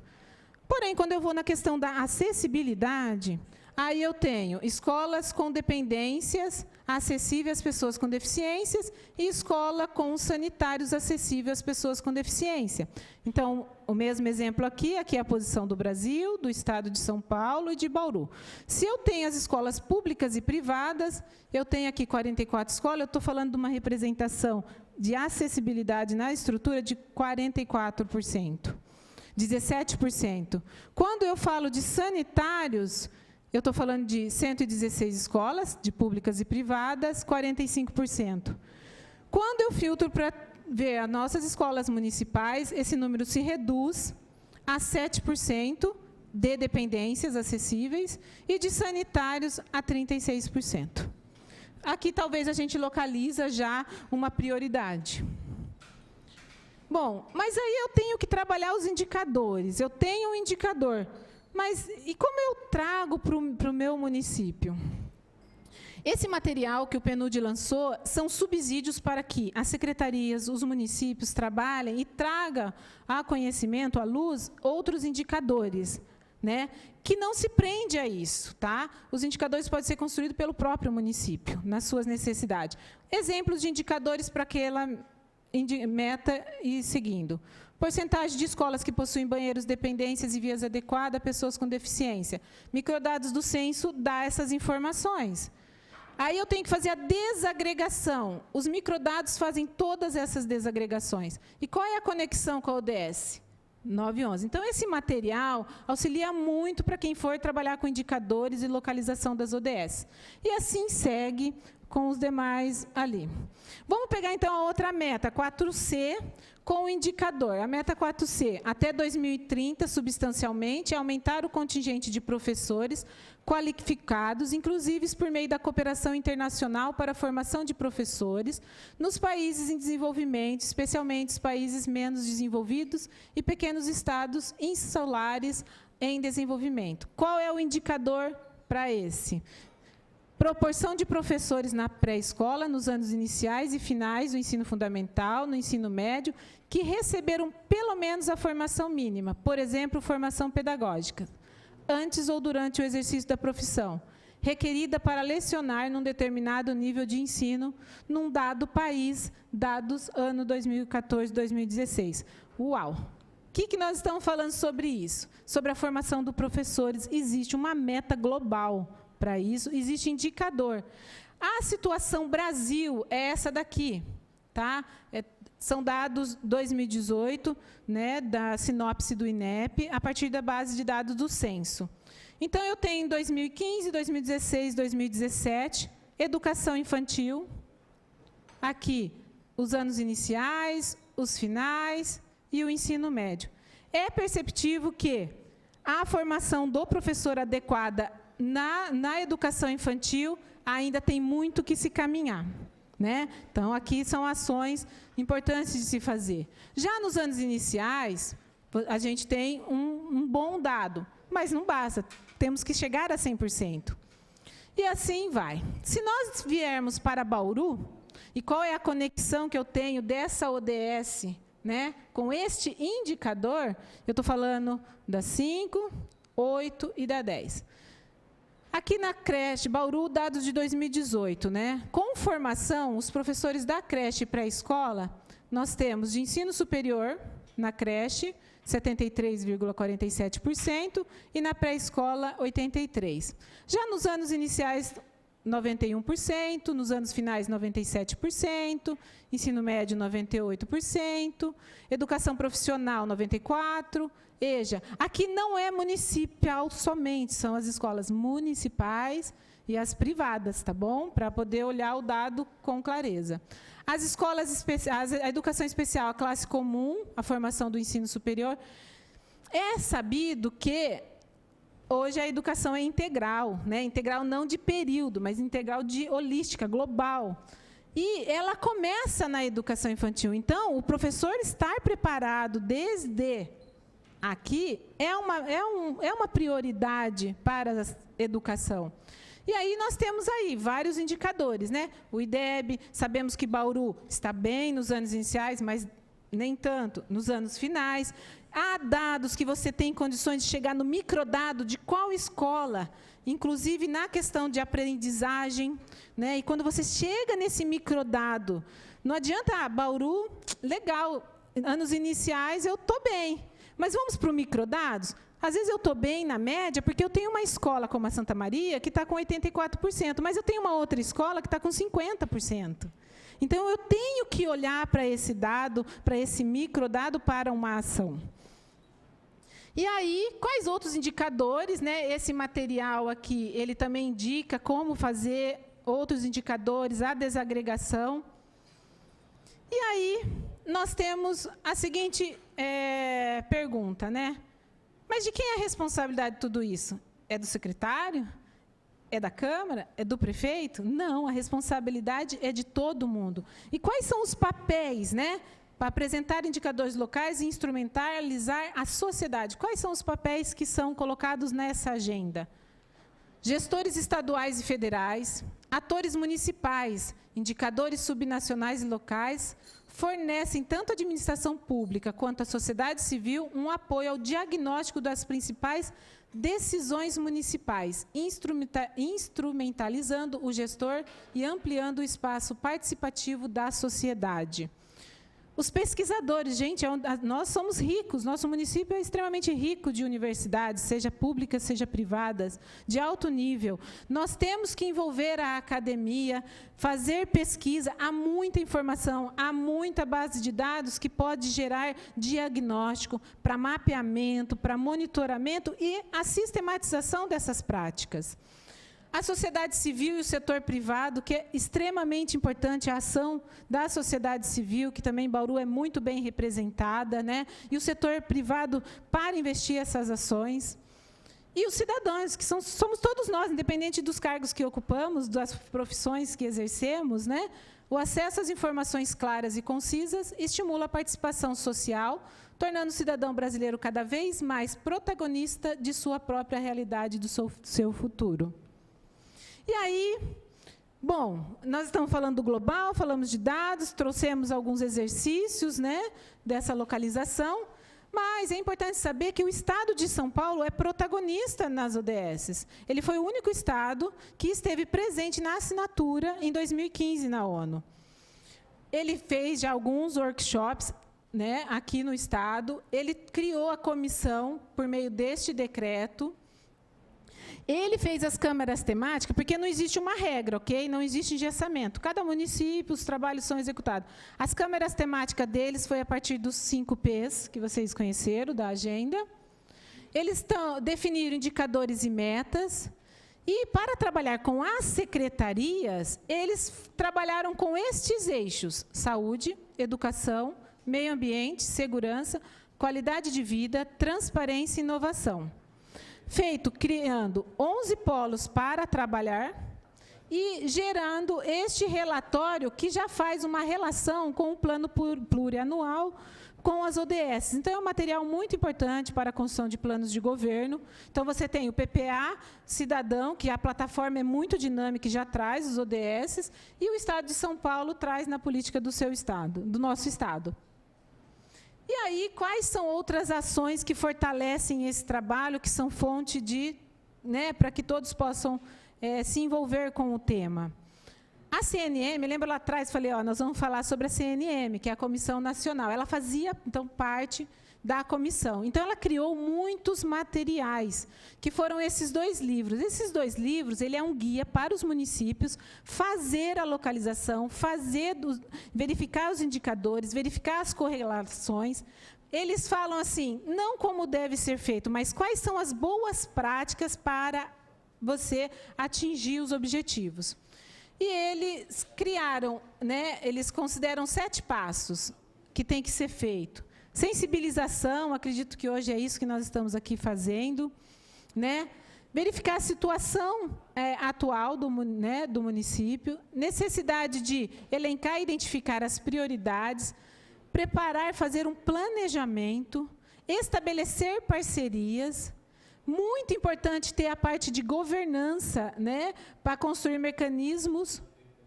Porém, quando eu vou na questão da acessibilidade, Aí eu tenho escolas com dependências acessíveis às pessoas com deficiências e escola com sanitários acessíveis às pessoas com deficiência. Então, o mesmo exemplo aqui é a posição do Brasil, do estado de São Paulo e de Bauru. Se eu tenho as escolas públicas e privadas, eu tenho aqui 44 escolas, eu estou falando de uma representação de acessibilidade na estrutura de 44%, 17%. Quando eu falo de sanitários, eu estou falando de 116 escolas, de públicas e privadas, 45%. Quando eu filtro para ver as nossas escolas municipais, esse número se reduz a 7% de dependências acessíveis e de sanitários a 36%. Aqui talvez a gente localiza já uma prioridade. Bom, mas aí eu tenho que trabalhar os indicadores. Eu tenho um indicador. Mas e como eu trago para o meu município? Esse material que o PNUD lançou são subsídios para que as secretarias, os municípios trabalhem e tragam a conhecimento, à luz, outros indicadores, né, que não se prende a isso. Tá? Os indicadores podem ser construídos pelo próprio município, nas suas necessidades. Exemplos de indicadores para aquela meta e seguindo. Porcentagem de escolas que possuem banheiros, dependências e vias adequadas a pessoas com deficiência. Microdados do censo dá essas informações. Aí eu tenho que fazer a desagregação. Os microdados fazem todas essas desagregações. E qual é a conexão com a ODS? 911. Então, esse material auxilia muito para quem for trabalhar com indicadores e localização das ODS. E assim segue com os demais ali. Vamos pegar, então, a outra meta, 4C, com o indicador. A meta 4C, até 2030, substancialmente, é aumentar o contingente de professores qualificados, inclusive por meio da cooperação internacional para a formação de professores nos países em desenvolvimento, especialmente os países menos desenvolvidos e pequenos estados insulares em desenvolvimento. Qual é o indicador para esse? Proporção de professores na pré-escola, nos anos iniciais e finais do ensino fundamental, no ensino médio, que receberam pelo menos a formação mínima, por exemplo, formação pedagógica, antes ou durante o exercício da profissão, requerida para lecionar num determinado nível de ensino, num dado país, dados ano 2014, 2016. Uau! O que nós estamos falando sobre isso? Sobre a formação dos professores. Existe uma meta global para isso, existe indicador. A situação Brasil é essa daqui, tá? São dados 2018, né, da sinopse do INEP, a partir da base de dados do censo. Então, eu tenho em 2015, 2016, 2017, educação infantil, aqui, os anos iniciais, os finais e o ensino médio. É perceptível que a formação do professor adequada na educação infantil ainda tem muito que se caminhar, né? Então, aqui são ações importantes de se fazer. Já nos anos iniciais, a gente tem um bom dado, mas não basta, temos que chegar a 100%. E assim vai. Se nós viermos para Bauru, e qual é a conexão que eu tenho dessa ODS, né, com este indicador, eu estou falando da 5, 8 e da 10. Aqui na creche, Bauru, dados de 2018, né? Com formação, os professores da creche pré-escola, nós temos de ensino superior, na creche, 73,47%, e na pré-escola, 83%. Já nos anos iniciais, 91%, nos anos finais, 97%, ensino médio, 98%, educação profissional, 94%, EJA. Aqui não é municipal somente, são as escolas municipais e as privadas, tá bom? Para poder olhar o dado com clareza. As escolas especiais, a educação especial, a classe comum, a formação do ensino superior, é sabido que hoje a educação é integral, né? Integral não de período, mas integral de holística, global. E ela começa na educação infantil. Então, o professor estar preparado desde aqui é uma prioridade para a educação. E aí nós temos aí vários indicadores, né? O IDEB, sabemos que Bauru está bem nos anos iniciais, mas nem tanto nos anos finais. Há dados que você tem condições de chegar no microdado de qual escola, inclusive na questão de aprendizagem, né? E quando você chega nesse microdado, não adianta, Bauru, legal, anos iniciais eu estou bem, mas vamos para o microdados? Às vezes eu estou bem na média, porque eu tenho uma escola como a Santa Maria, que está com 84%, mas eu tenho uma outra escola que está com 50%. Então, eu tenho que olhar para esse dado, para esse microdado, para uma ação. E aí, quais outros indicadores, né? Esse material aqui, ele também indica como fazer outros indicadores, a desagregação. E aí, nós temos a seguinte pergunta, né? Mas de quem é a responsabilidade de tudo isso? É do secretário? É da Câmara? É do prefeito? Não, a responsabilidade é de todo mundo. E quais são os papéis, né? Para apresentar indicadores locais e instrumentalizar a sociedade. Quais são os papéis que são colocados nessa agenda? Gestores estaduais e federais, atores municipais, indicadores subnacionais e locais, fornecem tanto a administração pública quanto a sociedade civil um apoio ao diagnóstico das principais decisões municipais, instrumentalizando o gestor e ampliando o espaço participativo da sociedade. Os pesquisadores, gente, nós somos ricos, nosso município é extremamente rico de universidades, seja públicas, seja privadas, de alto nível. Nós temos que envolver a academia, fazer pesquisa, há muita informação, há muita base de dados que pode gerar diagnóstico para mapeamento, para monitoramento e a sistematização dessas práticas. A sociedade civil e o setor privado, que é extremamente importante a ação da sociedade civil, que também em Bauru é muito bem representada, né? E o setor privado para investir essas ações. E os cidadãos, que somos todos nós, independente dos cargos que ocupamos, das profissões que exercemos, né? O acesso às informações claras e concisas estimula a participação social, tornando o cidadão brasileiro cada vez mais protagonista de sua própria realidade, do seu futuro. E aí, bom, nós estamos falando do global, falamos de dados, trouxemos alguns exercícios, né, dessa localização, mas é importante saber que o Estado de São Paulo é protagonista nas ODSs. Ele foi o único Estado que esteve presente na assinatura em 2015 na ONU. Ele fez já alguns workshops, né, aqui no Estado, ele criou a comissão por meio deste decreto. Ele fez as câmaras temáticas, porque não existe uma regra, ok? Não existe engessamento. Cada município, os trabalhos são executados. As câmaras temáticas deles foi a partir dos 5 Ps, que vocês conheceram, da agenda. Eles definiram indicadores e metas. E, para trabalhar com as secretarias, eles trabalharam com estes eixos: saúde, educação, meio ambiente, segurança, qualidade de vida, transparência e inovação. Feito criando 11 polos para trabalhar e gerando este relatório que já faz uma relação com o plano plurianual com as ODS. Então, é um material muito importante para a construção de planos de governo. Então, você tem o PPA Cidadão, que a plataforma é muito dinâmica e já traz os ODS, e o Estado de São Paulo traz na política do seu estado, do nosso estado. E aí, quais são outras ações que fortalecem esse trabalho, que são fonte de, né, para que todos possam se envolver com o tema? A CNM, lembra lá atrás, falei, nós vamos falar sobre a CNM, que é a Comissão Nacional. Ela fazia, então, parte da comissão. Então, ela criou muitos materiais, que foram esses 2 livros. Esses 2 livros, ele é um guia para os municípios fazer a localização, verificar os indicadores, verificar as correlações. Eles falam assim, não como deve ser feito, mas quais são as boas práticas para você atingir os objetivos. E eles criaram, né, eles consideram 7 passos que tem que ser feito. Sensibilização, acredito que hoje é isso que nós estamos aqui fazendo, né? Verificar a situação atual do município, necessidade de elencar e identificar as prioridades, preparar, fazer um planejamento, estabelecer parcerias. Muito importante ter a parte de governança, né, para construir mecanismos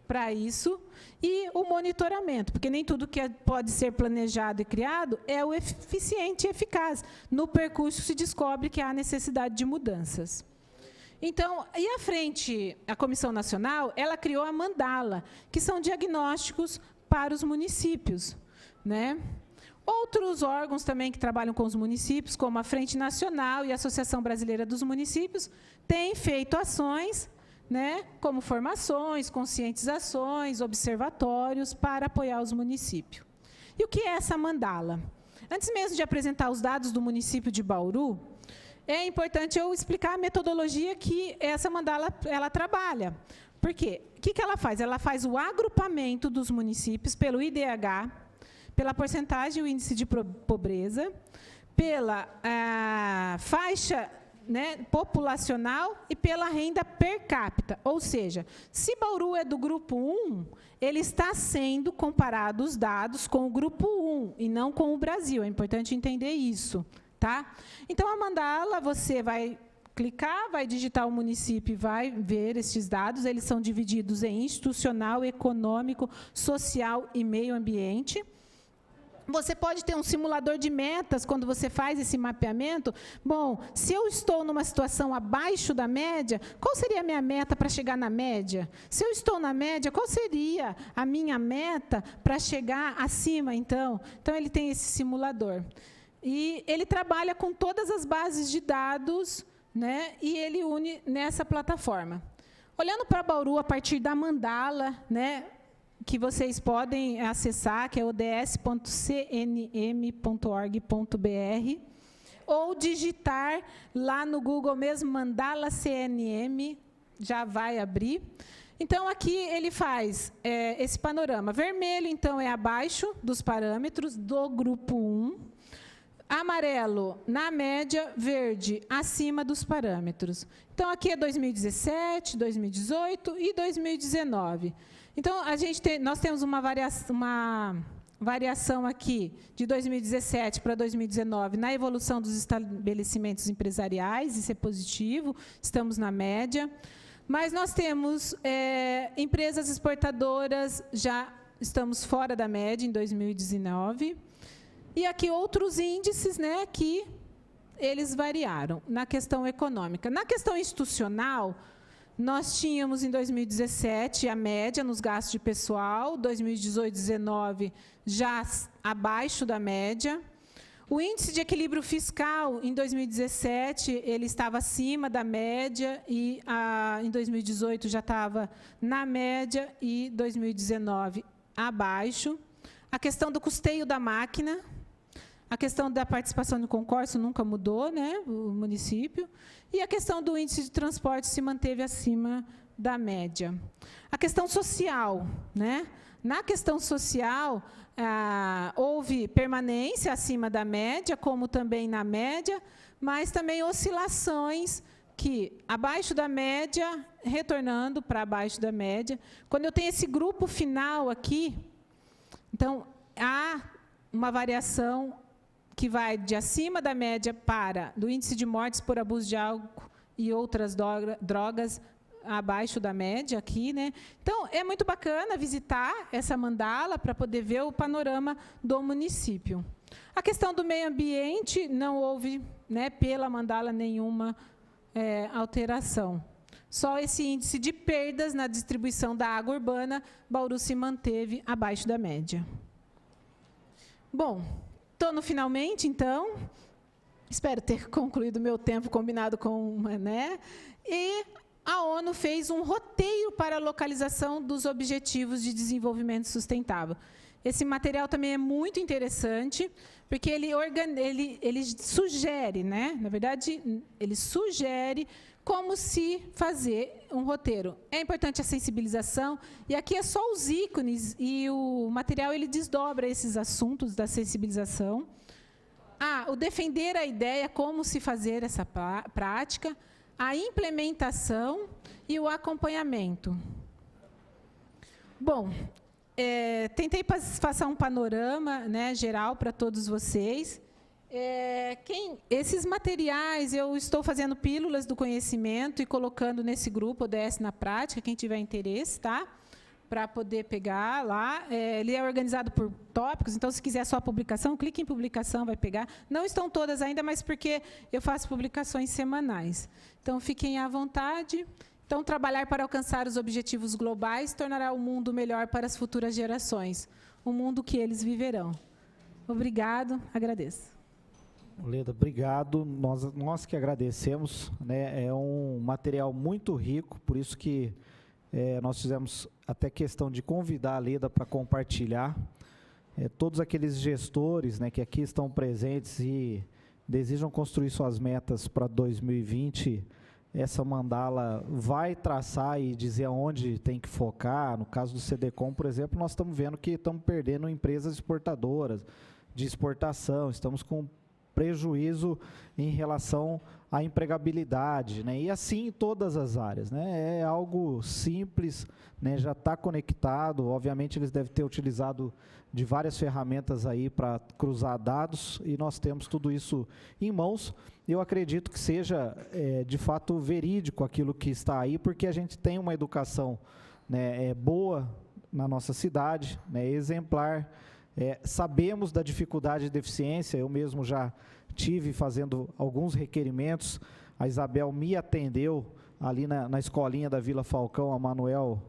para isso, e o monitoramento, porque nem tudo que pode ser planejado e criado é o eficiente e eficaz. No percurso se descobre que há necessidade de mudanças. Então, e a Comissão Nacional, ela criou a Mandala, que são diagnósticos para os municípios, né? Outros órgãos também que trabalham com os municípios, como a Frente Nacional e a Associação Brasileira dos Municípios, têm feito ações, né, como formações, conscientizações, observatórios para apoiar os municípios. E o que é essa Mandala? Antes mesmo de apresentar os dados do município de Bauru, é importante eu explicar a metodologia que essa Mandala ela trabalha. Por quê? O que ela faz? Ela faz o agrupamento dos municípios pelo IDH, pela porcentagem e o índice de pobreza, pela faixa, né, populacional e pela renda per capita. Ou seja, se Bauru é do grupo 1, ele está sendo comparado os dados com o grupo 1 e não com o Brasil. É importante entender isso. Tá? Então, a Mandala, você vai clicar, vai digitar o município e vai ver estes dados. Eles são divididos em institucional, econômico, social e meio ambiente. Você pode ter um simulador de metas quando você faz esse mapeamento. Bom, se eu estou numa situação abaixo da média, qual seria a minha meta para chegar na média? Se eu estou na média, qual seria a minha meta para chegar acima, então? Então, ele tem esse simulador. E ele trabalha com todas as bases de dados, né, e ele une nessa plataforma. Olhando para Bauru, a partir da Mandala, né, que vocês podem acessar, que é ods.cnm.org.br, ou digitar lá no Google mesmo, Mandala CNM, já vai abrir. Então, aqui ele faz esse panorama. Vermelho, então, é abaixo dos parâmetros do grupo 1. Amarelo, na média, verde, acima dos parâmetros. Então, aqui é 2017, 2018 e 2019. Então, nós temos uma variação aqui de 2017 para 2019 na evolução dos estabelecimentos empresariais, isso é positivo, estamos na média. Mas nós temos empresas exportadoras, já estamos fora da média em 2019. E aqui outros índices, né, que eles variaram na questão econômica. Na questão institucional, nós tínhamos em 2017 a média nos gastos de pessoal, 2018 e 2019 já abaixo da média. O índice de equilíbrio fiscal, em 2017, ele estava acima da média, e em 2018 já estava na média, e 2019 abaixo. A questão do custeio da máquina, a questão da participação no concurso nunca mudou, né, o município, e a questão do índice de transporte se manteve acima da média. A questão social, né? Na questão social, houve permanência acima da média, como também na média, mas também oscilações que, abaixo da média, retornando para abaixo da média. Quando eu tenho esse grupo final aqui, então, há uma variação que vai de acima da média do índice de mortes por abuso de álcool e outras drogas abaixo da média aqui, né? Então, é muito bacana visitar essa Mandala para poder ver o panorama do município. A questão do meio ambiente, não houve, né, pela Mandala nenhuma alteração. Só esse índice de perdas na distribuição da água urbana, Bauru se manteve abaixo da média. Bom, estou no finalmente, então. Espero ter concluído o meu tempo combinado com, né? E a ONU fez um roteiro para a localização dos Objetivos de Desenvolvimento Sustentável. Esse material também é muito interessante, porque ele sugere, né? Na verdade, ele sugere como se fazer um roteiro. É importante a sensibilização, e aqui é só os ícones, e o material ele desdobra esses assuntos da sensibilização. O defender a ideia, como se fazer essa prática, a implementação e o acompanhamento. Bom, tentei passar um panorama, né, geral para todos vocês. Esses materiais, eu estou fazendo pílulas do conhecimento e colocando nesse grupo ODS na prática, quem tiver interesse, tá? para poder pegar lá. Ele é organizado por tópicos, então, se quiser só a publicação, clique em publicação, vai pegar. Não estão todas ainda, mas porque eu faço publicações semanais. Então, fiquem à vontade. Então, trabalhar para alcançar os objetivos globais tornará o mundo melhor para as futuras gerações, o mundo que eles viverão. Obrigado, agradeço. Leda, obrigado. Nós que agradecemos, né? É um material muito rico, por isso que nós fizemos até questão de convidar a Leda para compartilhar. Todos aqueles gestores, né, que aqui estão presentes e desejam construir suas metas para 2020, essa mandala vai traçar e dizer aonde tem que focar. No caso do CDCom, por exemplo, nós estamos vendo que estamos perdendo empresas exportadoras de exportação, estamos com prejuízo em relação à empregabilidade, né? E assim em todas as áreas, né? É algo simples, né? Já está conectado, obviamente eles devem ter utilizado de várias ferramentas aí para cruzar dados, e nós temos tudo isso em mãos. Eu acredito que seja, de fato, verídico aquilo que está aí, porque a gente tem uma educação, né, boa na nossa cidade, né, exemplar. Sabemos da dificuldade e deficiência, eu mesmo já tive fazendo alguns requerimentos, a Isabel me atendeu ali na escolinha da Vila Falcão, a Manuel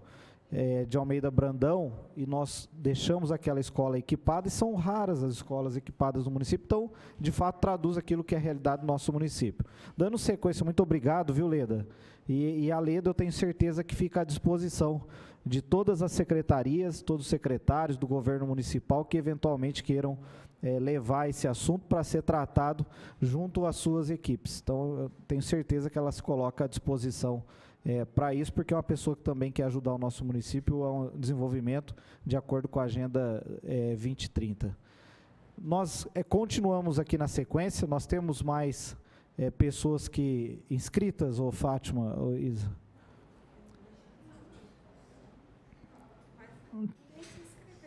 de Almeida Brandão, e nós deixamos aquela escola equipada, e são raras as escolas equipadas no município, então, de fato, traduz aquilo que é a realidade do nosso município. Dando sequência, muito obrigado, viu, Leda? E a Leda, eu tenho certeza que fica à disposição de todas as secretarias, todos os secretários do governo municipal que eventualmente queiram levar esse assunto para ser tratado junto às suas equipes. Então, eu tenho certeza que ela se coloca à disposição para isso, porque é uma pessoa que também quer ajudar o nosso município ao desenvolvimento de acordo com a Agenda 2030. Nós continuamos aqui na sequência, nós temos mais pessoas que inscritas, ou Fátima, ou Isa?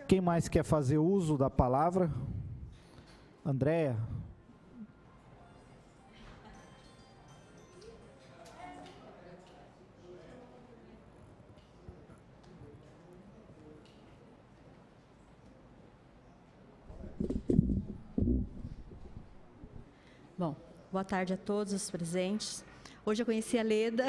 Quem mais quer fazer uso da palavra? Andréia? Bom, boa tarde a todos os presentes. Hoje eu conheci a Leda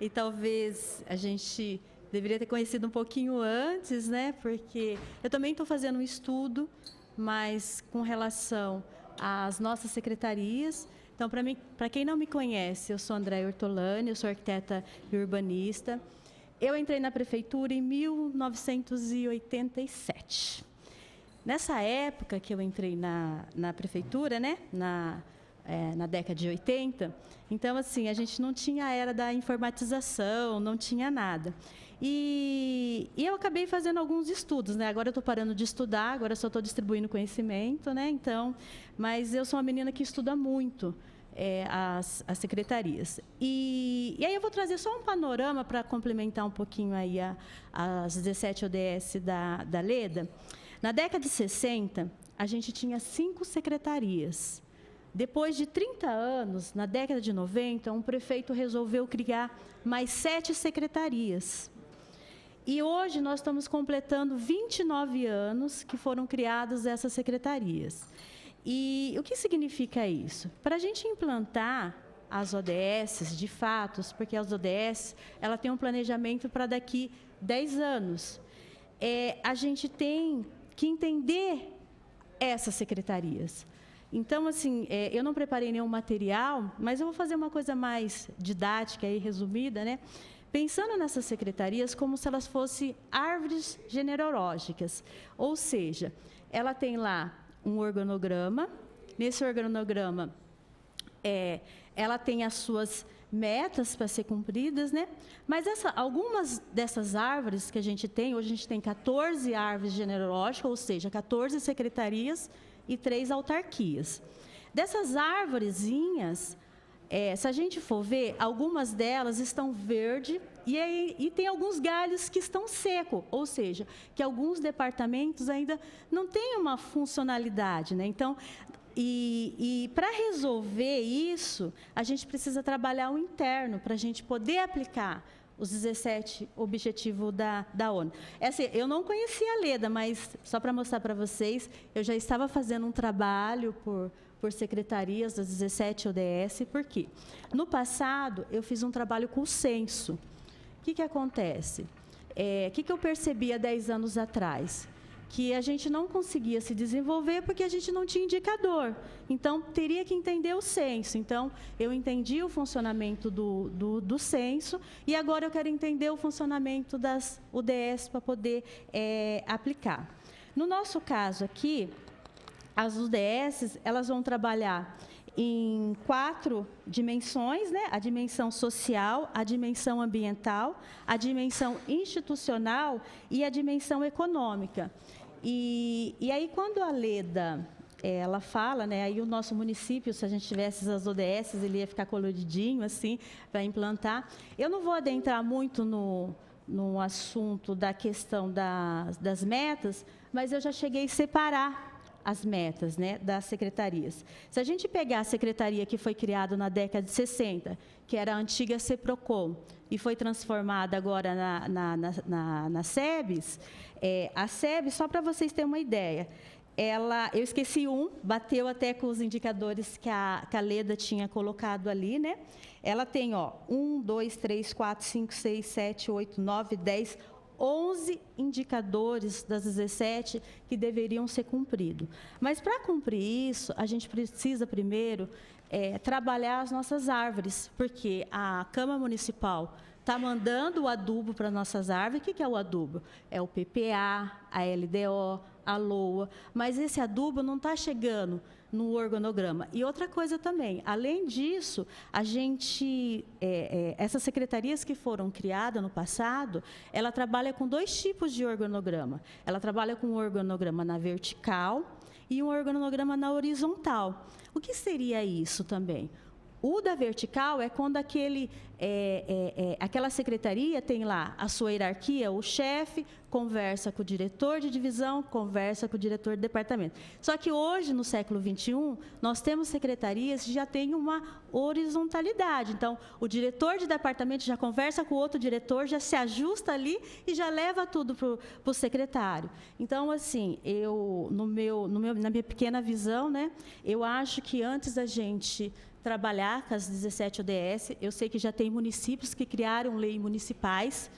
e talvez a gente deveria ter conhecido um pouquinho antes, né? Porque eu também estou fazendo um estudo, mas com relação às nossas secretarias. Então, para quem não me conhece, eu sou Andréia Ortolani, eu sou arquiteta e urbanista. Eu entrei na prefeitura em 1987. Nessa época que eu entrei na prefeitura, né? Na década de 80, então, assim, a gente não tinha a era da informatização, não tinha nada. E eu acabei fazendo alguns estudos, né? Agora eu estou parando de estudar, agora só estou distribuindo conhecimento, né? Então, mas eu sou uma menina que estuda muito as secretarias. E aí eu vou trazer só um panorama para complementar um pouquinho aí as 17 ODS da Leda. Na década de 60, a gente tinha 5 secretarias. Depois de 30 anos, na década de 90, um prefeito resolveu criar mais 7 secretarias. E hoje nós estamos completando 29 anos que foram criadas essas secretarias. E o que significa isso? Para a gente implantar as ODS, de fato, porque as ODS ela tem um planejamento para daqui 10 anos. A gente tem que entender essas secretarias. Então, assim, eu não preparei nenhum material, mas eu vou fazer uma coisa mais didática e resumida, né? Pensando nessas secretarias como se elas fossem árvores genealógicas. Ou seja, ela tem lá um organograma. Nesse organograma, ela tem as suas metas para ser cumpridas, né? Mas algumas dessas árvores que a gente tem, hoje a gente tem 14 árvores genealógicas, ou seja, 14 secretarias e 3 autarquias. Dessas árvorezinhas, se a gente for ver, algumas delas estão verdes e tem alguns galhos que estão secos, ou seja, que alguns departamentos ainda não têm uma funcionalidade, né? Então, para resolver isso, a gente precisa trabalhar o interno, para a gente poder aplicar os 17 objetivos da ONU. Assim, eu não conhecia a Leda, mas só para mostrar para vocês, eu já estava fazendo um trabalho por secretarias das 17 ODS, por quê? No passado, eu fiz um trabalho com o censo. O que acontece? O que eu percebi há 10 anos atrás? Que a gente não conseguia se desenvolver porque a gente não tinha indicador. Então, teria que entender o censo. Então, eu entendi o funcionamento do censo e agora eu quero entender o funcionamento das UDS para poder aplicar. No nosso caso aqui, as UDS, elas vão trabalhar em 4 dimensões, né? A dimensão social, a dimensão ambiental, a dimensão institucional e a dimensão econômica. E aí, quando a Leda, ela fala, né? Aí o nosso município, se a gente tivesse as ODS, ele ia ficar coloridinho, assim, para implantar. Eu não vou adentrar muito no assunto da questão das metas, mas eu já cheguei a separar as metas, né, das secretarias. Se a gente pegar a secretaria que foi criada na década de 60, que era a antiga CEPROCON, e foi transformada agora na SEBS, a SEBS, só para vocês terem uma ideia, eu esqueci bateu até com os indicadores que a Leda tinha colocado ali, né? Ela tem, 1, 2, 3, 4, 5, 6, 7, 8, 9, 10, 11 indicadores das 17 que deveriam ser cumpridos. Mas, para cumprir isso, a gente precisa, primeiro, trabalhar as nossas árvores, porque a Câmara Municipal está mandando o adubo para as nossas árvores. O que é o adubo? É o PPA, a LDO, a LOA, mas esse adubo não está chegando no organograma. E outra coisa também, além disso, a gente, essas secretarias que foram criadas no passado, ela trabalha com 2 tipos de organograma. Ela trabalha com um organograma na vertical e um organograma na horizontal. O que seria isso também? O da vertical é quando aquela secretaria tem lá a sua hierarquia, o chefe conversa com o diretor de divisão, conversa com o diretor de departamento. Só que hoje, no século XXI, nós temos secretarias que já têm uma horizontalidade. Então, o diretor de departamento já conversa com o outro diretor, já se ajusta ali e já leva tudo para o secretário. Então, assim, na minha pequena visão, né, eu acho que antes da gente trabalhar com as 17 ODS, eu sei que já tem municípios que criaram leis municipais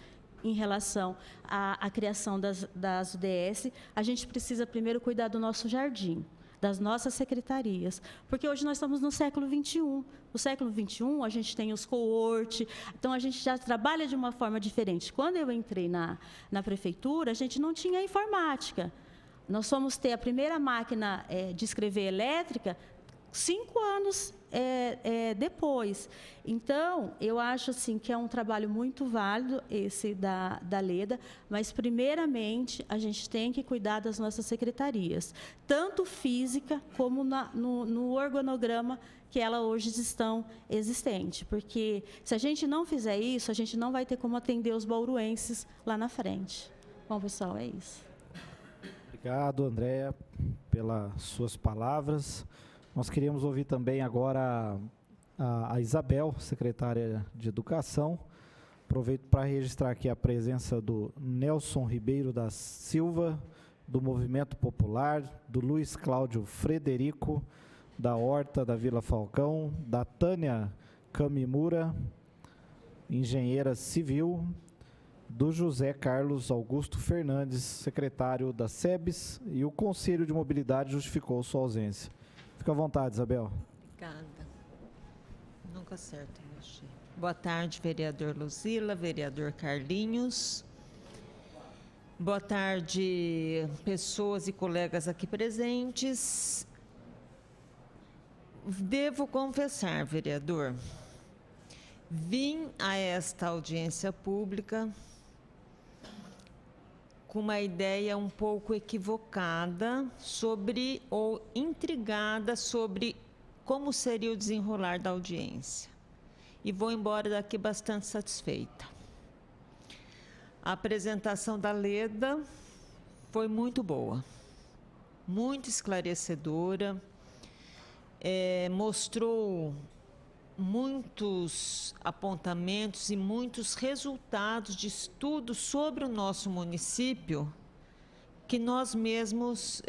em relação à criação das UDS, a gente precisa primeiro cuidar do nosso jardim, das nossas secretarias, porque hoje nós estamos no século XXI. No século XXI, a gente tem os coorte, então a gente já trabalha de uma forma diferente. Quando eu entrei na prefeitura, a gente não tinha informática. Nós fomos ter a primeira máquina de escrever elétrica 5 anos depois. Então, eu acho assim, que é um trabalho muito válido esse da Leda, mas, primeiramente, a gente tem que cuidar das nossas secretarias, tanto física como no organograma que elas hoje estão existentes. Porque, se a gente não fizer isso, a gente não vai ter como atender os bauruenses lá na frente. Bom, pessoal, é isso. Obrigado, Andréa, pelas suas palavras. Nós queríamos ouvir também agora a Isabel, secretária de Educação. Aproveito para registrar aqui a presença do Nelson Ribeiro da Silva, do Movimento Popular, do Luiz Cláudio Frederico, da Horta da Vila Falcão, da Tânia Camimura, engenheira civil, do José Carlos Augusto Fernandes, secretário da SEBS, e o Conselho de Mobilidade justificou sua ausência. Fica à vontade, Isabel. Obrigada. Nunca acerto mexer. Boa tarde, vereador Luzila, vereador Carlinhos. Boa tarde, pessoas e colegas aqui presentes. Devo confessar, vereador, vim a esta audiência pública com uma ideia um pouco equivocada ou intrigada sobre como seria o desenrolar da audiência. E vou embora daqui bastante satisfeita. A apresentação da Leda foi muito boa, muito esclarecedora, mostrou muitos apontamentos e muitos resultados de estudos sobre o nosso município que nós mesmos,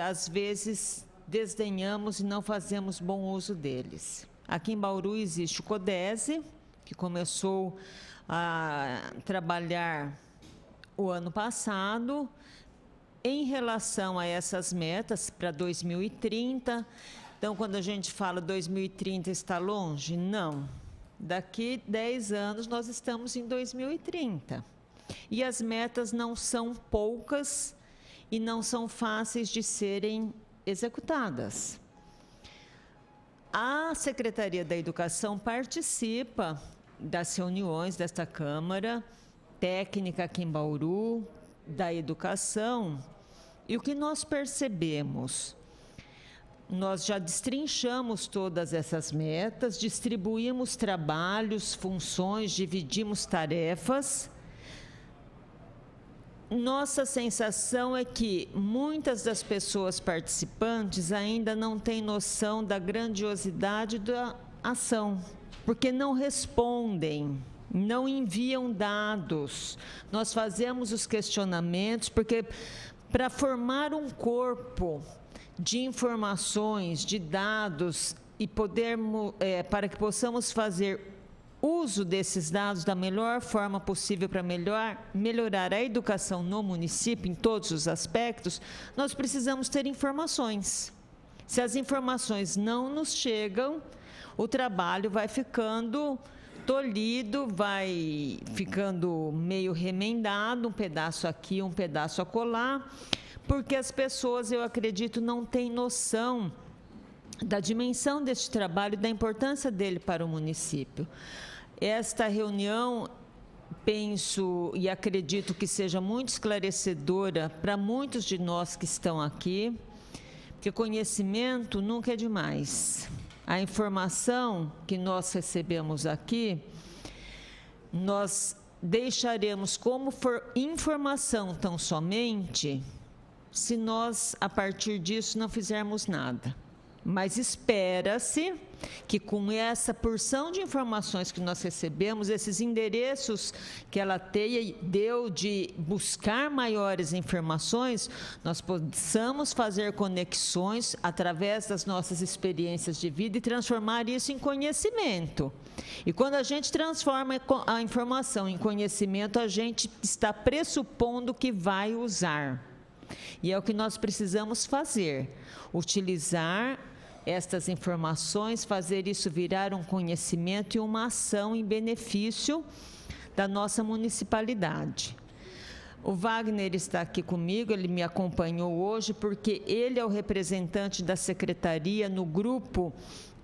às vezes, desdenhamos e não fazemos bom uso deles. Aqui em Bauru existe o CODESE, que começou a trabalhar o ano passado em relação a essas metas para 2030. Então, quando a gente fala 2030 está longe, não. Daqui 10 anos nós estamos em 2030. E as metas não são poucas e não são fáceis de serem executadas. A Secretaria da Educação participa das reuniões desta Câmara Técnica aqui em Bauru, da Educação, e o que nós percebemos? Nós já destrinchamos todas essas metas, distribuímos trabalhos, funções, dividimos tarefas. Nossa sensação é que muitas das pessoas participantes ainda não têm noção da grandiosidade da ação, porque não respondem, não enviam dados. Nós fazemos os questionamentos, porque para formar um corpo de informações, de dados, e para que possamos fazer uso desses dados da melhor forma possível para melhorar a educação no município, em todos os aspectos, nós precisamos ter informações. Se as informações não nos chegam, o trabalho vai ficando tolhido, vai ficando meio remendado, um pedaço aqui, um pedaço acolá, porque as pessoas, eu acredito, não têm noção da dimensão deste trabalho e da importância dele para o município. Esta reunião, penso e acredito que seja muito esclarecedora para muitos de nós que estão aqui, porque conhecimento nunca é demais. A informação que nós recebemos aqui, nós deixaremos como informação tão somente, se nós, a partir disso, não fizermos nada. Mas espera-se que com essa porção de informações que nós recebemos, esses endereços que ela deu de buscar maiores informações, nós possamos fazer conexões através das nossas experiências de vida e transformar isso em conhecimento. E quando a gente transforma a informação em conhecimento, a gente está pressupondo que vai usar. E é o que nós precisamos fazer, utilizar estas informações, fazer isso virar um conhecimento e uma ação em benefício da nossa municipalidade. O Wagner está aqui comigo, ele me acompanhou hoje, porque ele é o representante da Secretaria no grupo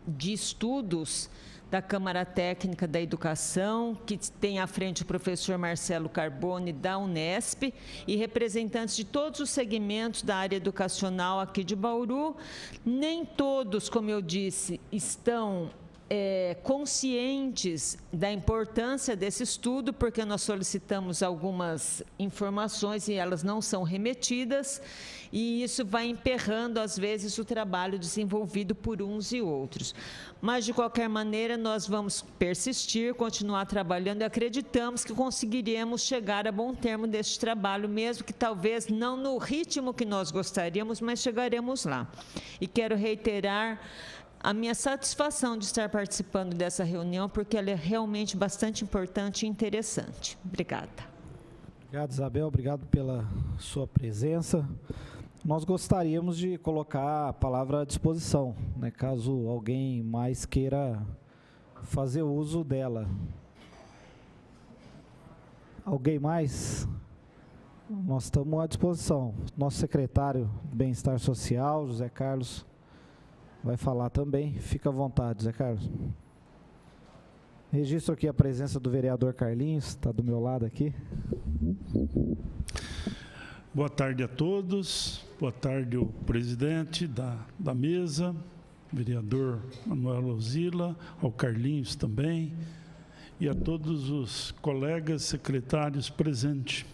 de estudos da Câmara Técnica da Educação, que tem à frente o professor Marcelo Carbone, da Unesp, e representantes de todos os segmentos da área educacional aqui de Bauru. Nem todos, como eu disse, estão conscientes da importância desse estudo, porque nós solicitamos algumas informações e elas não são remetidas, e isso vai emperrando, às vezes, o trabalho desenvolvido por uns e outros. Mas, de qualquer maneira, nós vamos persistir, continuar trabalhando e acreditamos que conseguiremos chegar a bom termo deste trabalho, mesmo que talvez não no ritmo que nós gostaríamos, mas chegaremos lá. E quero reiterar a minha satisfação de estar participando dessa reunião, porque ela é realmente bastante importante e interessante. Obrigada. Obrigado, Isabel. Obrigado pela sua presença. Nós gostaríamos de colocar a palavra à disposição, né, caso alguém mais queira fazer uso dela. Alguém mais? Nós estamos à disposição. Nosso secretário de Bem-Estar Social, José Carlos, vai falar também. Fica à vontade, José Carlos. Registro aqui a presença do vereador Carlinhos, está do meu lado aqui. Boa tarde a todos, boa tarde ao presidente da mesa, vereador Manuel Luzila, ao Carlinhos também, e a todos os colegas secretários presentes.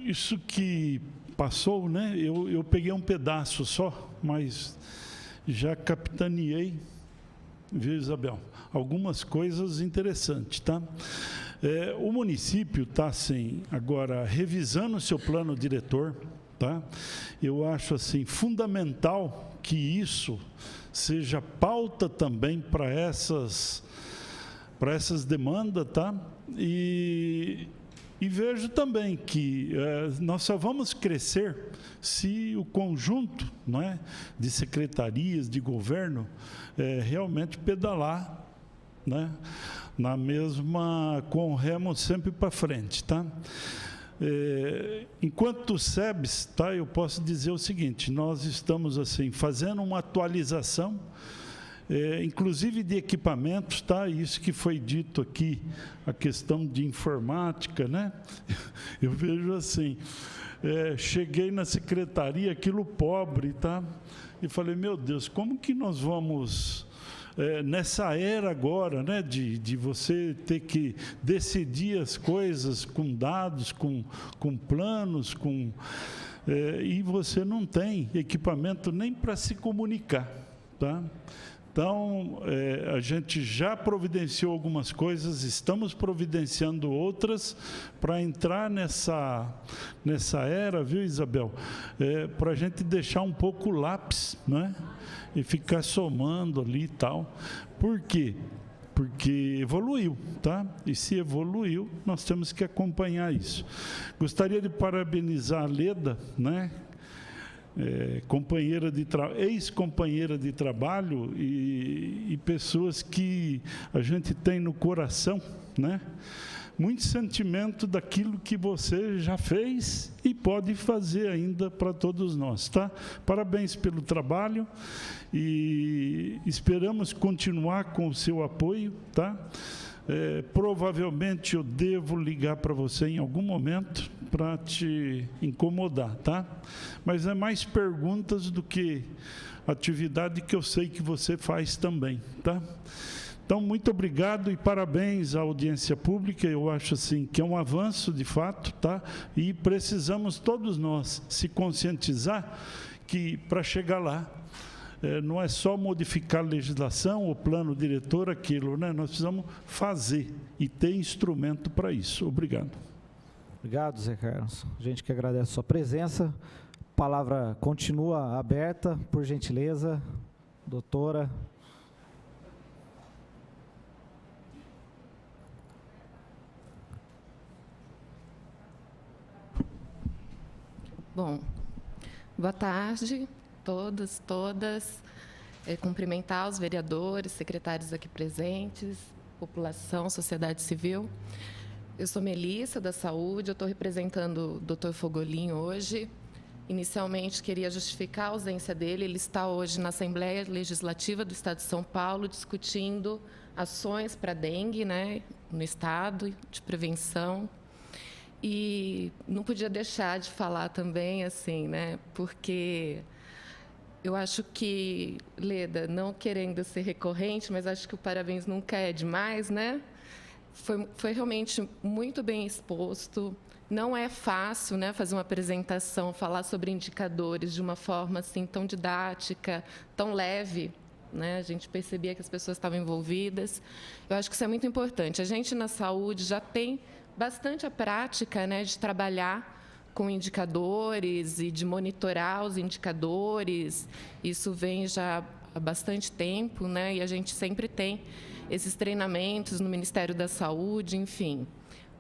Isso que passou, né? Eu peguei um pedaço só, mas já capitaneei, viu, Isabel, algumas coisas interessantes, tá? O município está, assim, agora, revisando o seu plano diretor, tá? Eu acho, assim, fundamental que isso seja pauta também para essas demandas, tá? E vejo também que nós só vamos crescer se o conjunto, não é, de secretarias, de governo, realmente pedalar, né, na mesma, com o remo sempre para frente, tá? Enquanto o SEBS, tá, eu posso dizer o seguinte: nós estamos assim fazendo uma atualização, inclusive de equipamentos, tá? Isso que foi dito aqui, a questão de informática, né? Eu vejo assim, cheguei na secretaria, aquilo pobre, tá? E falei, meu Deus, como que nós vamos, nessa era agora, né, de você ter que decidir as coisas com dados, com planos, e você não tem equipamento nem para se comunicar, tá? Então, a gente já providenciou algumas coisas, estamos providenciando outras para entrar nessa era, viu, Isabel? Para a gente deixar um pouco o lápis, né? E ficar somando ali e tal. Por quê? Porque evoluiu, tá? E se evoluiu, nós temos que acompanhar isso. Gostaria de parabenizar a Leda, né? Ex-companheira de trabalho e pessoas que a gente tem no coração, né? Muito sentimento daquilo que você já fez e pode fazer ainda para todos nós, tá? Parabéns pelo trabalho e esperamos continuar com o seu apoio, tá? Provavelmente eu devo ligar para você em algum momento para te incomodar, tá? Mas é mais perguntas do que atividade que eu sei que você faz também, tá? Então, muito obrigado e parabéns à audiência pública. Eu acho assim que é um avanço de fato, tá? E precisamos todos nós se conscientizar que para chegar lá, não é só modificar a legislação, o plano diretor, aquilo, né? Nós precisamos fazer e ter instrumento para isso. Obrigado. Obrigado, Zé Carlos. A gente que agradece a sua presença. A palavra continua aberta, por gentileza, doutora. Bom, boa tarde a todos, todas. Cumprimentar os vereadores, secretários aqui presentes, população, sociedade civil. Eu sou Melissa, da Saúde, eu estou representando o Dr. Fogolin hoje. Inicialmente, queria justificar a ausência dele. Ele está hoje na Assembleia Legislativa do Estado de São Paulo, discutindo ações para a dengue, né, no Estado, de prevenção. E não podia deixar de falar também, assim, né, porque eu acho que, Leda, não querendo ser recorrente, mas acho que o parabéns nunca é demais, né? Foi realmente muito bem exposto. Não é fácil, né, fazer uma apresentação, falar sobre indicadores de uma forma assim tão didática, tão leve, né? A gente percebia que as pessoas estavam envolvidas. Eu acho que isso é muito importante. A gente na saúde já tem bastante a prática, né, de trabalhar com indicadores e de monitorar os indicadores. Isso vem já há bastante tempo, né? E a gente sempre tem esses treinamentos no Ministério da Saúde, enfim.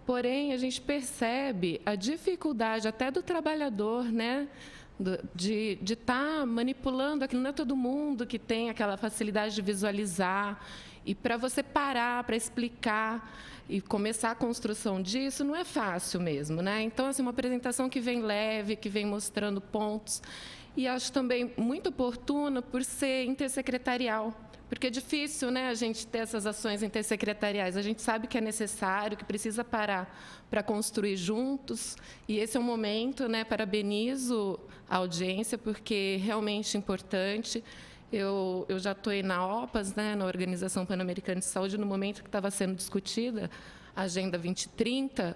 Porém, a gente percebe a dificuldade até do trabalhador, né, de estar manipulando aquilo. Não é todo mundo que tem aquela facilidade de visualizar. E para você parar, para explicar e começar a construção disso, não é fácil mesmo, né? Então, assim, uma apresentação que vem leve, que vem mostrando pontos. E acho também muito oportuna por ser intersecretarial. Porque é difícil, né, a gente ter essas ações intersecretariais. A gente sabe que é necessário, que precisa parar para construir juntos. E esse é um momento, né, parabenizo a audiência, porque é realmente importante. Eu já estou aí na OPAS, né, na Organização Pan-Americana de Saúde, no momento que estava sendo discutida a Agenda 2030,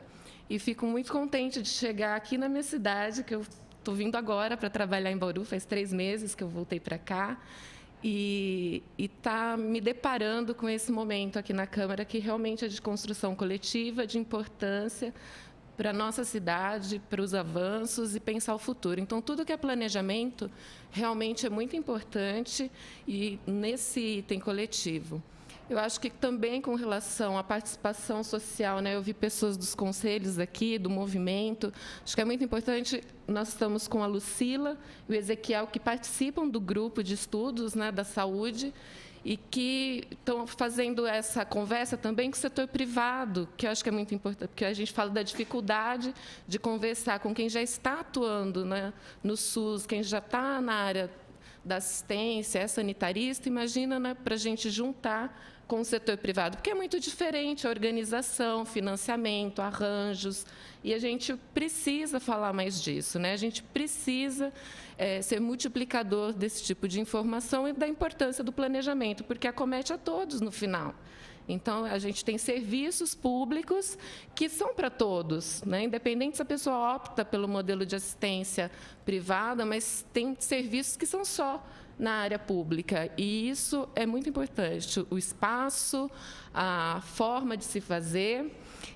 e fico muito contente de chegar aqui na minha cidade, que eu estou vindo agora para trabalhar em Bauru, faz 3 meses que eu voltei para cá, e está me deparando com esse momento aqui na Câmara, que realmente é de construção coletiva, de importância para a nossa cidade, para os avanços e pensar o futuro. Então, tudo que é planejamento realmente é muito importante e nesse item coletivo. Eu acho que também com relação à participação social, né, eu vi pessoas dos conselhos aqui, do movimento, acho que é muito importante, nós estamos com a Lucila e o Ezequiel, que participam do grupo de estudos, né, da saúde, e que estão fazendo essa conversa também com o setor privado, que eu acho que é muito importante, porque a gente fala da dificuldade de conversar com quem já está atuando, né, no SUS, quem já está na área da assistência, é sanitarista, imagina, né, para a gente juntar com o setor privado, porque é muito diferente a organização, financiamento, arranjos, e a gente precisa falar mais disso, né? A gente precisa ser multiplicador desse tipo de informação e da importância do planejamento, porque acomete a todos no final. Então, a gente tem serviços públicos que são para todos, né? Independente se a pessoa opta pelo modelo de assistência privada, mas tem serviços que são só na área pública, e isso é muito importante, o espaço, a forma de se fazer,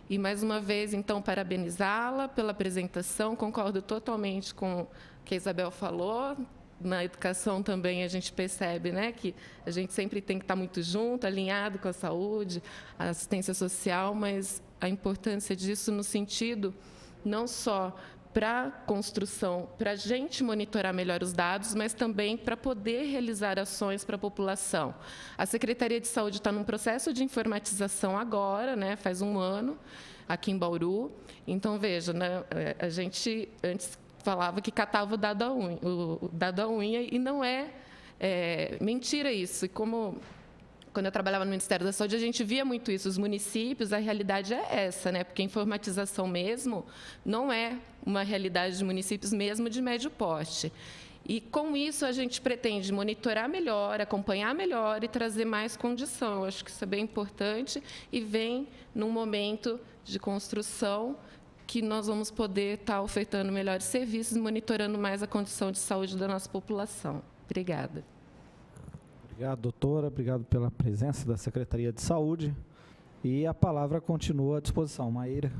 e, mais uma vez, então, parabenizá-la pela apresentação, concordo totalmente com o que a Isabel falou. Na educação também a gente percebe, né, que a gente sempre tem que estar muito junto, alinhado com a saúde, a assistência social, mas a importância disso no sentido não só para a construção, para a gente monitorar melhor os dados, mas também para poder realizar ações para a população. A Secretaria de Saúde está num processo de informatização agora, né, faz 1 ano, aqui em Bauru. Então, veja, né, a gente antes falava que catava o dado à unha, e não é mentira isso. E quando eu trabalhava no Ministério da Saúde, a gente via muito isso. Os municípios, a realidade é essa, né? Porque a informatização mesmo não é uma realidade de municípios mesmo de médio porte. E, com isso, a gente pretende monitorar melhor, acompanhar melhor e trazer mais condição. Eu acho que isso é bem importante e vem num momento de construção que nós vamos poder estar ofertando melhores serviços, monitorando mais a condição de saúde da nossa população. Obrigada. Obrigado, doutora. Obrigado pela presença da Secretaria de Saúde. E a palavra continua à disposição. Maíra.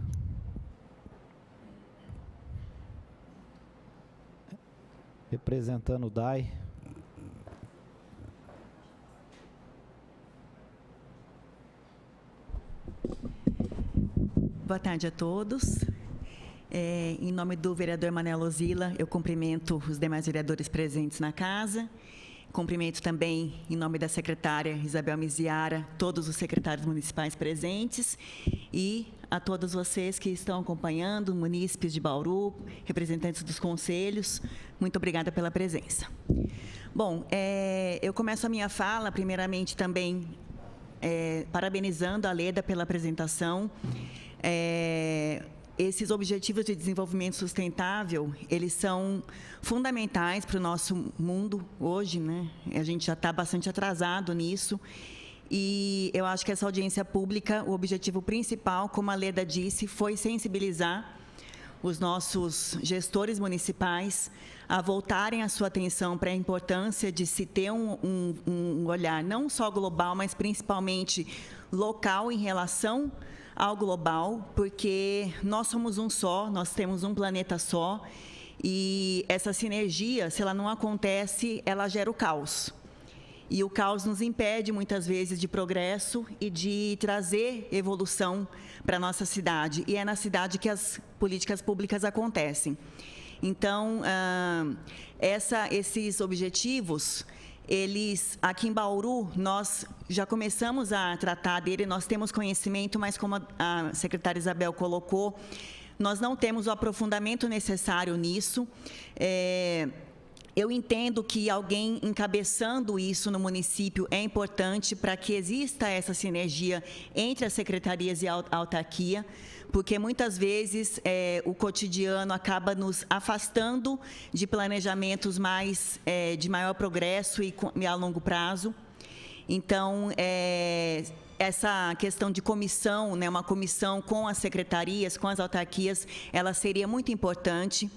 Representando o DAI. Boa tarde a todos. Em nome do vereador Manelo Zila, eu cumprimento os demais vereadores presentes na casa. Cumprimento também, em nome da secretária Isabel Miziara, todos os secretários municipais presentes e a todos vocês que estão acompanhando, munícipes de Bauru, representantes dos conselhos, muito obrigada pela presença. Bom, eu começo a minha fala, primeiramente, também parabenizando a Leda pela apresentação. Esses objetivos de desenvolvimento sustentável, eles são fundamentais para o nosso mundo hoje, né? A gente já está bastante atrasado nisso. E eu acho que essa audiência pública, o objetivo principal, como a Leda disse, foi sensibilizar os nossos gestores municipais a voltarem a sua atenção para a importância de se ter um olhar não só global, mas principalmente local em relação ao global, porque nós somos um só, nós temos um planeta só, e essa sinergia, se ela não acontece, ela gera o caos. E o caos nos impede, muitas vezes, de progresso e de trazer evolução para a nossa cidade. E é na cidade que as políticas públicas acontecem. Então, esses objetivos, eles, aqui em Bauru, nós já começamos a tratar dele, nós temos conhecimento, mas como a secretária Isabel colocou, nós não temos o aprofundamento necessário nisso. Eu entendo que alguém encabeçando isso no município é importante para que exista essa sinergia entre as secretarias e a autarquia, porque muitas vezes o cotidiano acaba nos afastando de planejamentos de maior progresso e a longo prazo. Então, essa questão de comissão, né, uma comissão com as secretarias, com as autarquias, ela seria muito importante.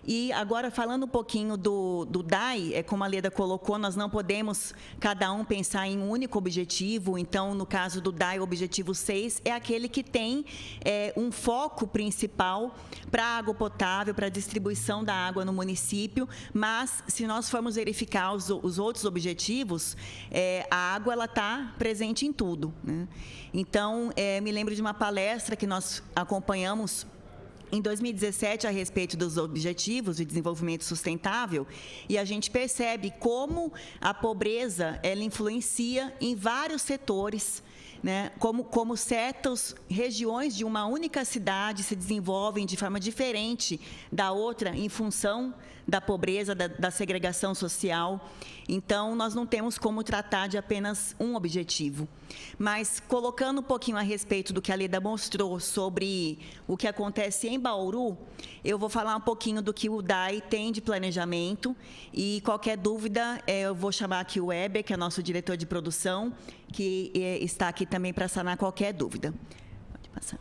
E agora, falando um pouquinho do DAI, como a Leda colocou, nós não podemos, cada um, pensar em um único objetivo. Então, no caso do DAI, o objetivo 6 é aquele que tem um foco principal para a água potável, para a distribuição da água no município. Mas, se nós formos verificar os outros objetivos, a água está presente em tudo, né? Então, me lembro de uma palestra que nós acompanhamos em 2017, a respeito dos Objetivos de Desenvolvimento Sustentável, e a gente percebe como a pobreza ela influencia em vários setores, né? Como certas regiões de uma única cidade se desenvolvem de forma diferente da outra em função da pobreza, da segregação social. Então, nós não temos como tratar de apenas um objetivo. Mas, colocando um pouquinho a respeito do que a Leda mostrou sobre o que acontece em Bauru, eu vou falar um pouquinho do que o DAI tem de planejamento, e qualquer dúvida, eu vou chamar aqui o Weber, que é nosso diretor de produção, que está aqui também para sanar qualquer dúvida. Pode passar.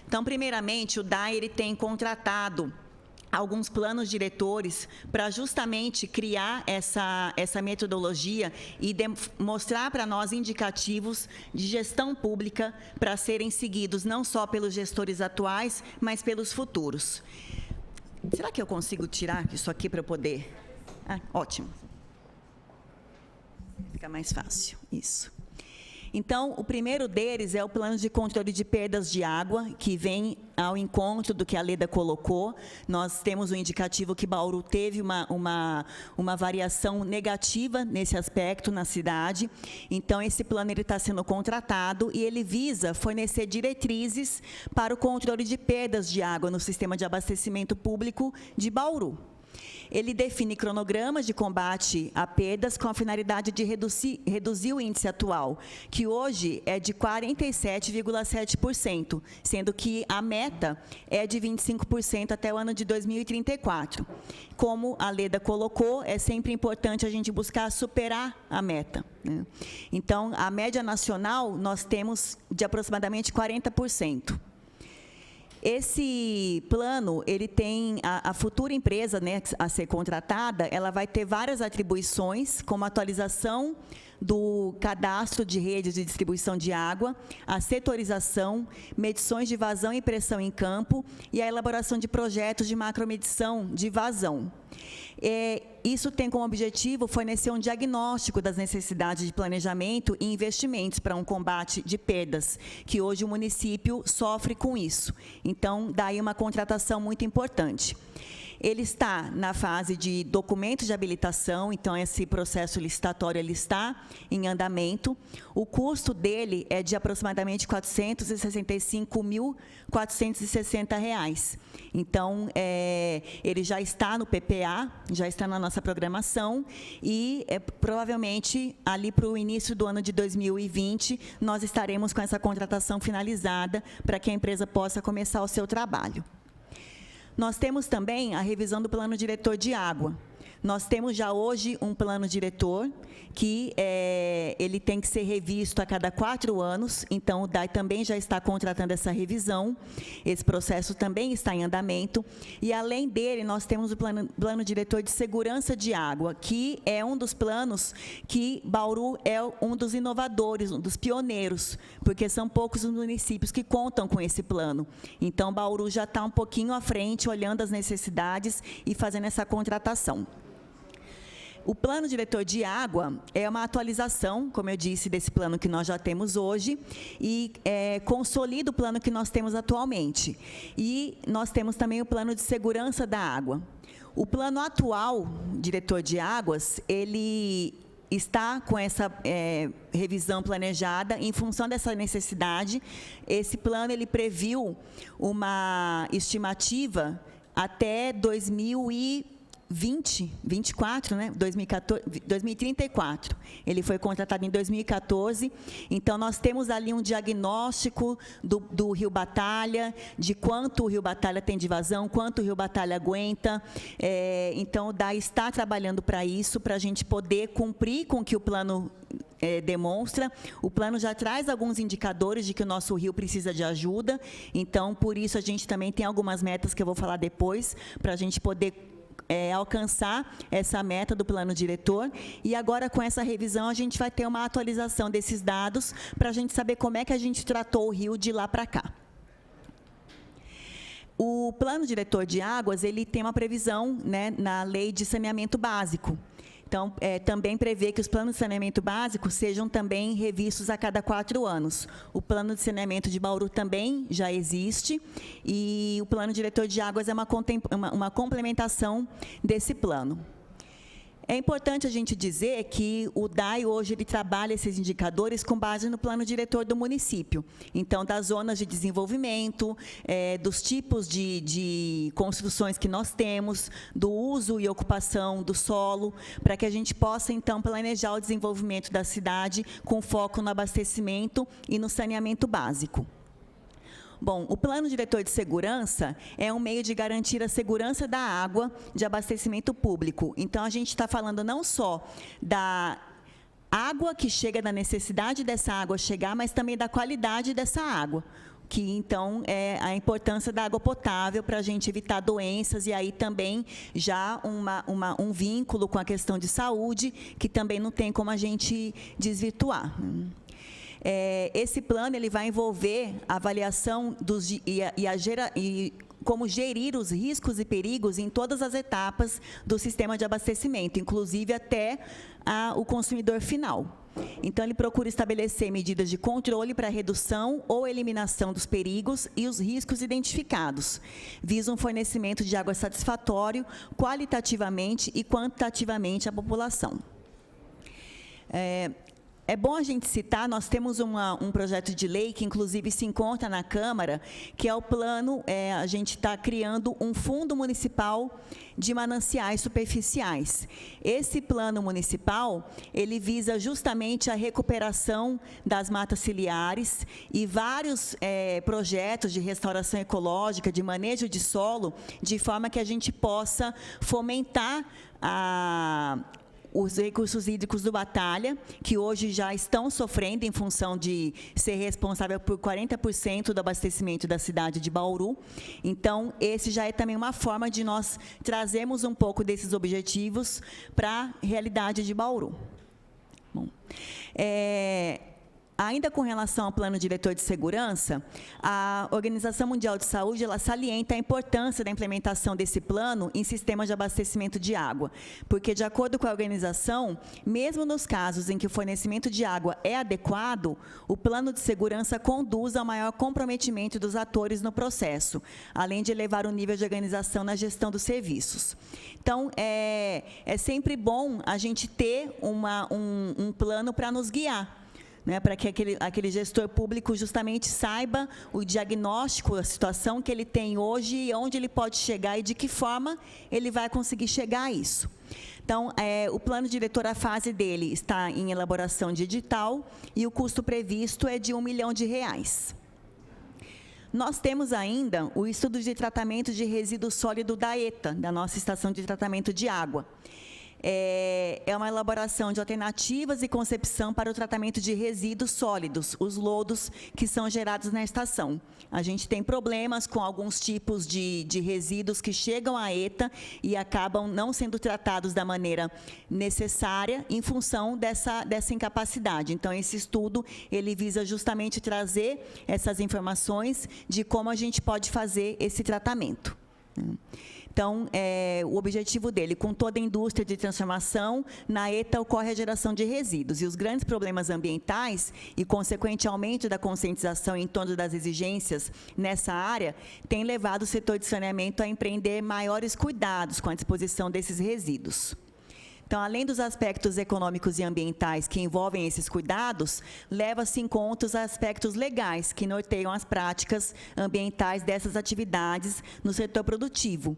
Então, primeiramente, o DAI ele tem contratado alguns planos diretores para justamente criar essa metodologia e mostrar para nós indicativos de gestão pública para serem seguidos não só pelos gestores atuais, mas pelos futuros. Será que eu consigo tirar isso aqui para eu poder? Ótimo. Fica mais fácil, isso. Então, o primeiro deles é o plano de controle de perdas de água, que vem ao encontro do que a Leda colocou. Nós temos um indicativo que Bauru teve uma variação negativa nesse aspecto na cidade. Então, esse plano está sendo contratado e ele visa fornecer diretrizes para o controle de perdas de água no sistema de abastecimento público de Bauru. Ele define cronogramas de combate a perdas com a finalidade de reduzir o índice atual, que hoje é de 47,7%, sendo que a meta é de 25% até o ano de 2034. Como a Leda colocou, é sempre importante a gente buscar superar a meta, né? Então, a média nacional, nós temos de aproximadamente 40%. Esse plano, ele tem a futura empresa, né, a ser contratada, ela vai ter várias atribuições, como a atualização do cadastro de redes de distribuição de água, a setorização, medições de vazão e pressão em campo e a elaboração de projetos de macromedição de vazão. Isso tem como objetivo fornecer um diagnóstico das necessidades de planejamento e investimentos para um combate de perdas, que hoje o município sofre com isso. Então, daí uma contratação muito importante. Ele está na fase de documentos de habilitação, então esse processo licitatório ele está em andamento. O custo dele é de aproximadamente R$ 465.460. Então, ele já está no PPA, já está na nossa programação e, provavelmente, ali para o início do ano de 2020, nós estaremos com essa contratação finalizada para que a empresa possa começar o seu trabalho. Nós temos também a revisão do plano diretor de água. Nós temos já hoje um plano diretor que ele tem que ser revisto a cada 4 anos, então o DAI também já está contratando essa revisão, esse processo também está em andamento, e além dele nós temos o plano diretor de segurança de água, que é um dos planos que Bauru é um dos inovadores, um dos pioneiros, porque são poucos os municípios que contam com esse plano. Então, Bauru já está um pouquinho à frente, olhando as necessidades e fazendo essa contratação. O plano diretor de água é uma atualização, como eu disse, desse plano que nós já temos hoje e consolida o plano que nós temos atualmente. E nós temos também o plano de segurança da água. O plano atual, diretor de águas, ele está com essa revisão planejada em função dessa necessidade. Esse plano ele previu uma estimativa até 2024, né? 2034. Ele foi contratado em 2014. Então, nós temos ali um diagnóstico do Rio Batalha, de quanto o Rio Batalha tem de vazão, quanto o Rio Batalha aguenta. Então, o DAI está trabalhando para isso, para a gente poder cumprir com o que o plano demonstra. O plano já traz alguns indicadores de que o nosso rio precisa de ajuda. Então, por isso, a gente também tem algumas metas que eu vou falar depois, para a gente poder alcançar essa meta do plano diretor, e agora com essa revisão a gente vai ter uma atualização desses dados para a gente saber como é que a gente tratou o rio de lá para cá. O plano diretor de águas, ele tem uma previsão, né, na lei de saneamento básico. Então, também prevê que os planos de saneamento básico sejam também revistos a cada 4 anos. O plano de saneamento de Bauru também já existe, e o plano diretor de águas é uma complementação desse plano. É importante a gente dizer que o DAI hoje ele trabalha esses indicadores com base no plano diretor do município. Então, das zonas de desenvolvimento, dos tipos de construções que nós temos, do uso e ocupação do solo, para que a gente possa, então, planejar o desenvolvimento da cidade com foco no abastecimento e no saneamento básico. Bom, o plano diretor de segurança é um meio de garantir a segurança da água de abastecimento público. Então, a gente está falando não só da água que chega, da necessidade dessa água chegar, mas também da qualidade dessa água, que, então, é a importância da água potável para a gente evitar doenças, e aí também já um vínculo com a questão de saúde, que também não tem como a gente desvirtuar. Esse plano ele vai envolver a avaliação e como gerir os riscos e perigos em todas as etapas do sistema de abastecimento, inclusive até o consumidor final. Então, ele procura estabelecer medidas de controle para redução ou eliminação dos perigos e os riscos identificados. Visa um fornecimento de água satisfatório, qualitativamente e quantitativamente à população. É bom a gente citar, nós temos um projeto de lei que, inclusive, se encontra na Câmara, que é o plano, a gente está criando um fundo municipal de mananciais superficiais. Esse plano municipal, ele visa justamente a recuperação das matas ciliares e vários projetos de restauração ecológica, de manejo de solo, de forma que a gente possa fomentar os recursos hídricos do Batalha, que hoje já estão sofrendo em função de ser responsável por 40% do abastecimento da cidade de Bauru. Então, esse já é também uma forma de nós trazermos um pouco desses objetivos para a realidade de Bauru. Bom, ainda com relação ao plano diretor de segurança, a Organização Mundial de Saúde ela salienta a importância da implementação desse plano em sistemas de abastecimento de água, porque, de acordo com a organização, mesmo nos casos em que o fornecimento de água é adequado, o plano de segurança conduz ao maior comprometimento dos atores no processo, além de elevar o nível de organização na gestão dos serviços. Então, é sempre bom a gente ter um plano para nos guiar, né, para que aquele gestor público justamente saiba o diagnóstico, a situação que ele tem hoje e onde ele pode chegar e de que forma ele vai conseguir chegar a isso. Então, o plano diretor, a fase dele está em elaboração de edital e o custo previsto é de R$1 milhão. Nós temos ainda o estudo de tratamento de resíduo sólido da ETA, da nossa estação de tratamento de água. É uma elaboração de alternativas e concepção para o tratamento de resíduos sólidos, os lodos que são gerados na estação. A gente tem problemas com alguns tipos de resíduos que chegam à ETA e acabam não sendo tratados da maneira necessária em função dessa incapacidade. Então, esse estudo, ele visa justamente trazer essas informações de como a gente pode fazer esse tratamento. Então, o objetivo dele, com toda a indústria de transformação, na ETA ocorre a geração de resíduos. E os grandes problemas ambientais e, consequente, aumento da conscientização em torno das exigências nessa área, tem levado o setor de saneamento a empreender maiores cuidados com a disposição desses resíduos. Então, além dos aspectos econômicos e ambientais que envolvem esses cuidados, leva-se em conta os aspectos legais que norteiam as práticas ambientais dessas atividades no setor produtivo.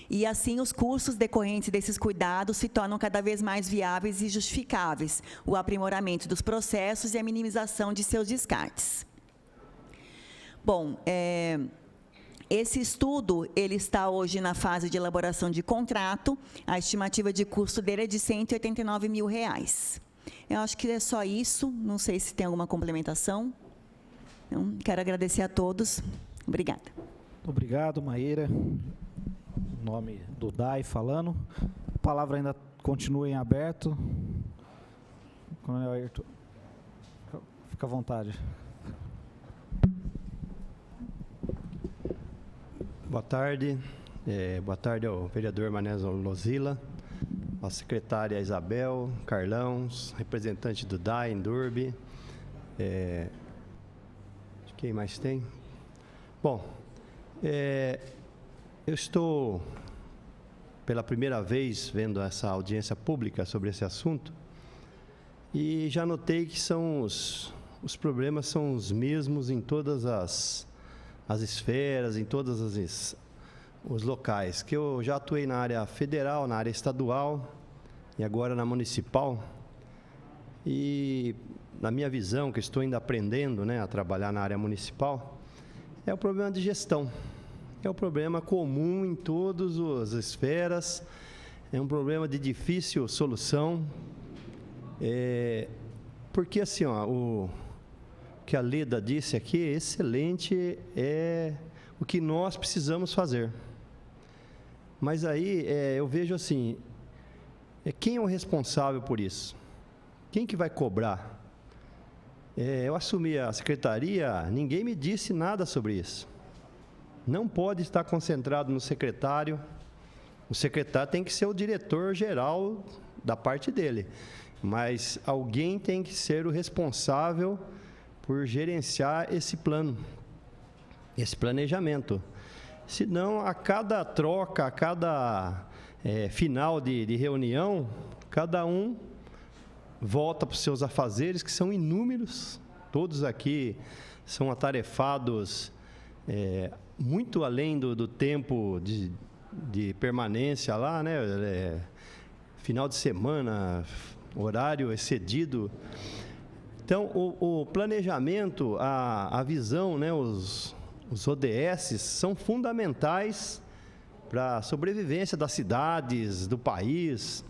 E, assim, os custos decorrentes desses cuidados se tornam cada vez mais viáveis e justificáveis, o aprimoramento dos processos e a minimização de seus descartes. Bom, esse estudo ele está hoje na fase de elaboração de contrato. A estimativa de custo dele é de R$189 mil. Eu acho que é só isso. Não sei se tem alguma complementação. Então, quero agradecer a todos. Obrigada. Obrigado, Maíra. o nome do DAI falando. A palavra ainda continua em aberto. Coronel Ayrton, fica à vontade. Boa tarde. Boa tarde ao vereador Mané Lozila, à secretária Isabel, Carlão, representante do DAI, Endurbe. Quem mais tem? Bom, eu estou pela primeira vez vendo essa audiência pública sobre esse assunto e já notei que os problemas são os mesmos em todas as esferas, em todos os locais, que eu já atuei na área federal, na área estadual e agora na municipal. E na minha visão, que estou ainda aprendendo, né, a trabalhar na área municipal, é o problema de gestão. É um problema comum em todas as esferas, é um problema de difícil solução, porque assim, o que a Leda disse aqui é excelente, é o que nós precisamos fazer. Mas aí eu vejo assim, quem é o responsável por isso? Quem que vai cobrar? Eu assumi a secretaria, ninguém me disse nada sobre isso. Não pode estar concentrado no secretário. O secretário tem que ser o diretor-geral da parte dele. Mas alguém tem que ser o responsável por gerenciar esse plano, esse planejamento. Senão, a cada troca, a cada final de reunião, cada um volta para os seus afazeres, que são inúmeros. Todos aqui são atarefados muito além do tempo de permanência lá, né? Final de semana, horário excedido. Então, o planejamento, a visão, né? Os ODS são fundamentais para a sobrevivência das cidades, do país.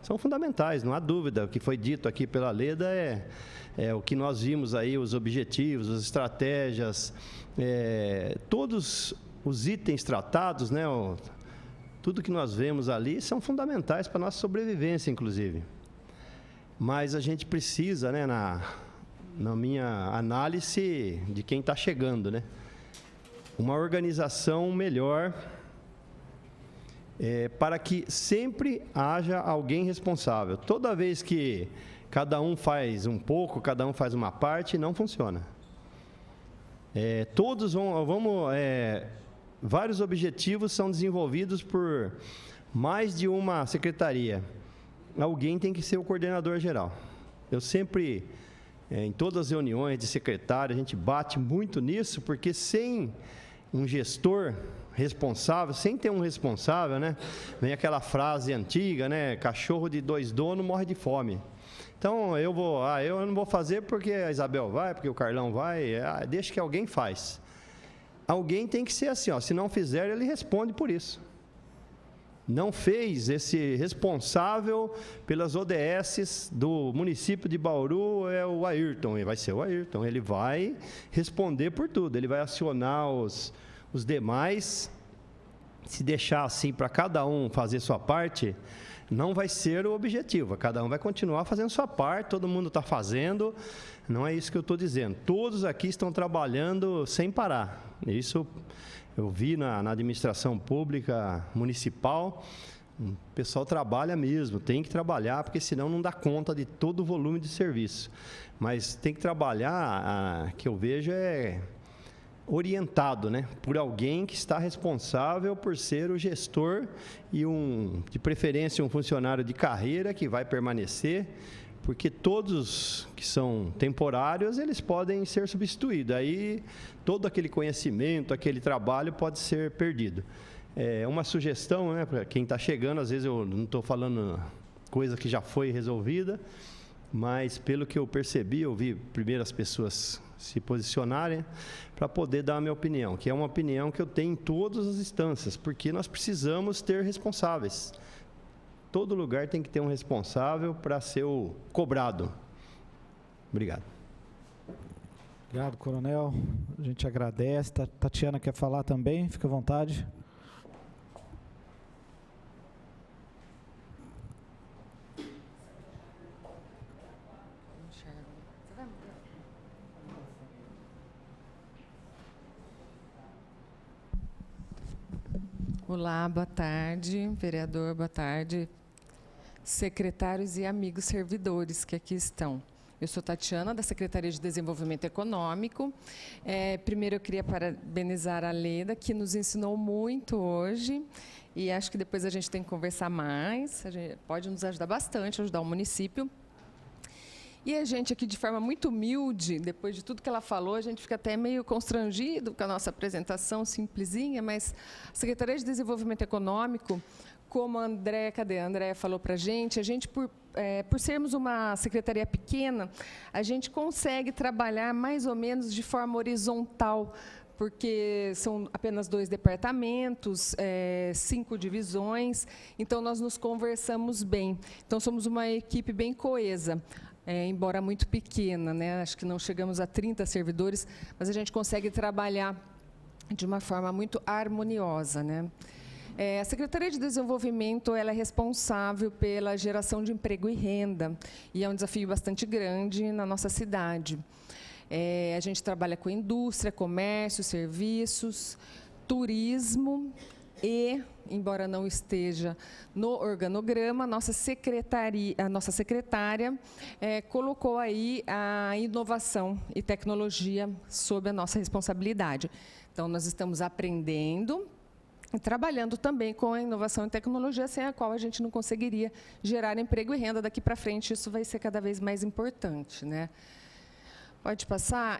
São fundamentais, não há dúvida. O que foi dito aqui pela Leda é o que nós vimos aí, os objetivos, as estratégias, todos os itens tratados, né, tudo que nós vemos ali são fundamentais para a nossa sobrevivência, inclusive. Mas a gente precisa, né, na minha análise de quem está chegando, né, uma organização melhor, para que sempre haja alguém responsável. Toda vez que cada um faz um pouco, cada um faz uma parte, não funciona. Vários objetivos são desenvolvidos por mais de uma secretaria. Alguém tem que ser o coordenador geral. Eu sempre, em todas as reuniões de secretário, a gente bate muito nisso, porque sem um gestor responsável, sem ter um responsável, né? Vem aquela frase antiga, né? Cachorro de 2 donos morre de fome. Então, eu não vou fazer porque a Isabel vai, porque o Carlão vai, deixa que alguém faz. Alguém tem que ser assim, se não fizer, ele responde por isso. Não fez, esse responsável pelas ODS do município de Bauru é o Ayrton, e vai ser o Ayrton, ele vai responder por tudo, ele vai acionar os demais. Se deixar assim para cada um fazer sua parte, não vai ser o objetivo. Cada um vai continuar fazendo sua parte, todo mundo está fazendo. Não é isso que eu estou dizendo. Todos aqui estão trabalhando sem parar. Isso eu vi na administração pública municipal. O pessoal trabalha mesmo, tem que trabalhar, porque senão não dá conta de todo o volume de serviço. Mas tem que trabalhar, que eu vejo orientado, né, por alguém que está responsável por ser o gestor e de preferência um funcionário de carreira que vai permanecer, porque todos que são temporários, eles podem ser substituídos. Aí todo aquele conhecimento, aquele trabalho pode ser perdido. Uma sugestão, né, para quem está chegando, às vezes eu não estou falando coisa que já foi resolvida, mas pelo que eu percebi, eu vi primeiro as pessoas se posicionarem para poder dar a minha opinião, que é uma opinião que eu tenho em todas as instâncias, porque nós precisamos ter responsáveis. Todo lugar tem que ter um responsável para ser o cobrado. Obrigado. Obrigado, coronel. A gente agradece. Tatiana quer falar também? Fica à vontade. Olá, boa tarde, vereador, boa tarde, secretários e amigos servidores que aqui estão. Eu sou Tatiana, da Secretaria de Desenvolvimento Econômico. Primeiro, eu queria parabenizar a Leda, que nos ensinou muito hoje, e acho que depois a gente tem que conversar mais, a gente pode nos ajudar bastante, ajudar o município. E a gente aqui, de forma muito humilde, depois de tudo que ela falou, a gente fica até meio constrangido com a nossa apresentação simplesinha, mas a Secretaria de Desenvolvimento Econômico, como a Andréia falou para a gente, por sermos uma secretaria pequena, a gente consegue trabalhar mais ou menos de forma horizontal, porque são apenas 2 departamentos, 5 divisões, então nós nos conversamos bem. Então, somos uma equipe bem coesa. Embora muito pequena, né? Acho que não chegamos a 30 servidores, mas a gente consegue trabalhar de uma forma muito harmoniosa, né? A Secretaria de Desenvolvimento ela é responsável pela geração de emprego e renda, e é um desafio bastante grande na nossa cidade. A gente trabalha com indústria, comércio, serviços, turismo e, embora não esteja no organograma, a nossa secretária colocou aí a inovação e tecnologia sob a nossa responsabilidade. Então, nós estamos aprendendo e trabalhando também com a inovação e tecnologia, sem a qual a gente não conseguiria gerar emprego e renda daqui para frente. Isso vai ser cada vez mais importante, né? Pode passar.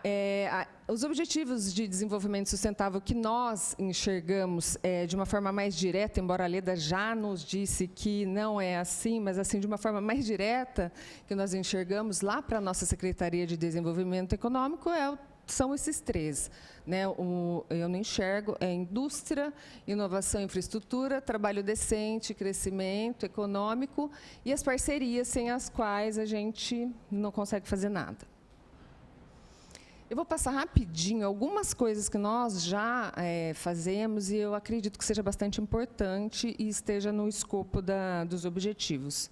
Os objetivos de desenvolvimento sustentável que nós enxergamos de uma forma mais direta, embora a Leda já nos disse que não é assim, mas assim de uma forma mais direta que nós enxergamos lá para a nossa Secretaria de Desenvolvimento Econômico são esses 3. Né? Eu não enxergo, indústria, inovação e infraestrutura, trabalho decente, crescimento econômico e as parcerias sem as quais a gente não consegue fazer nada. Eu vou passar rapidinho algumas coisas que nós já fazemos e eu acredito que seja bastante importante e esteja no escopo dos objetivos.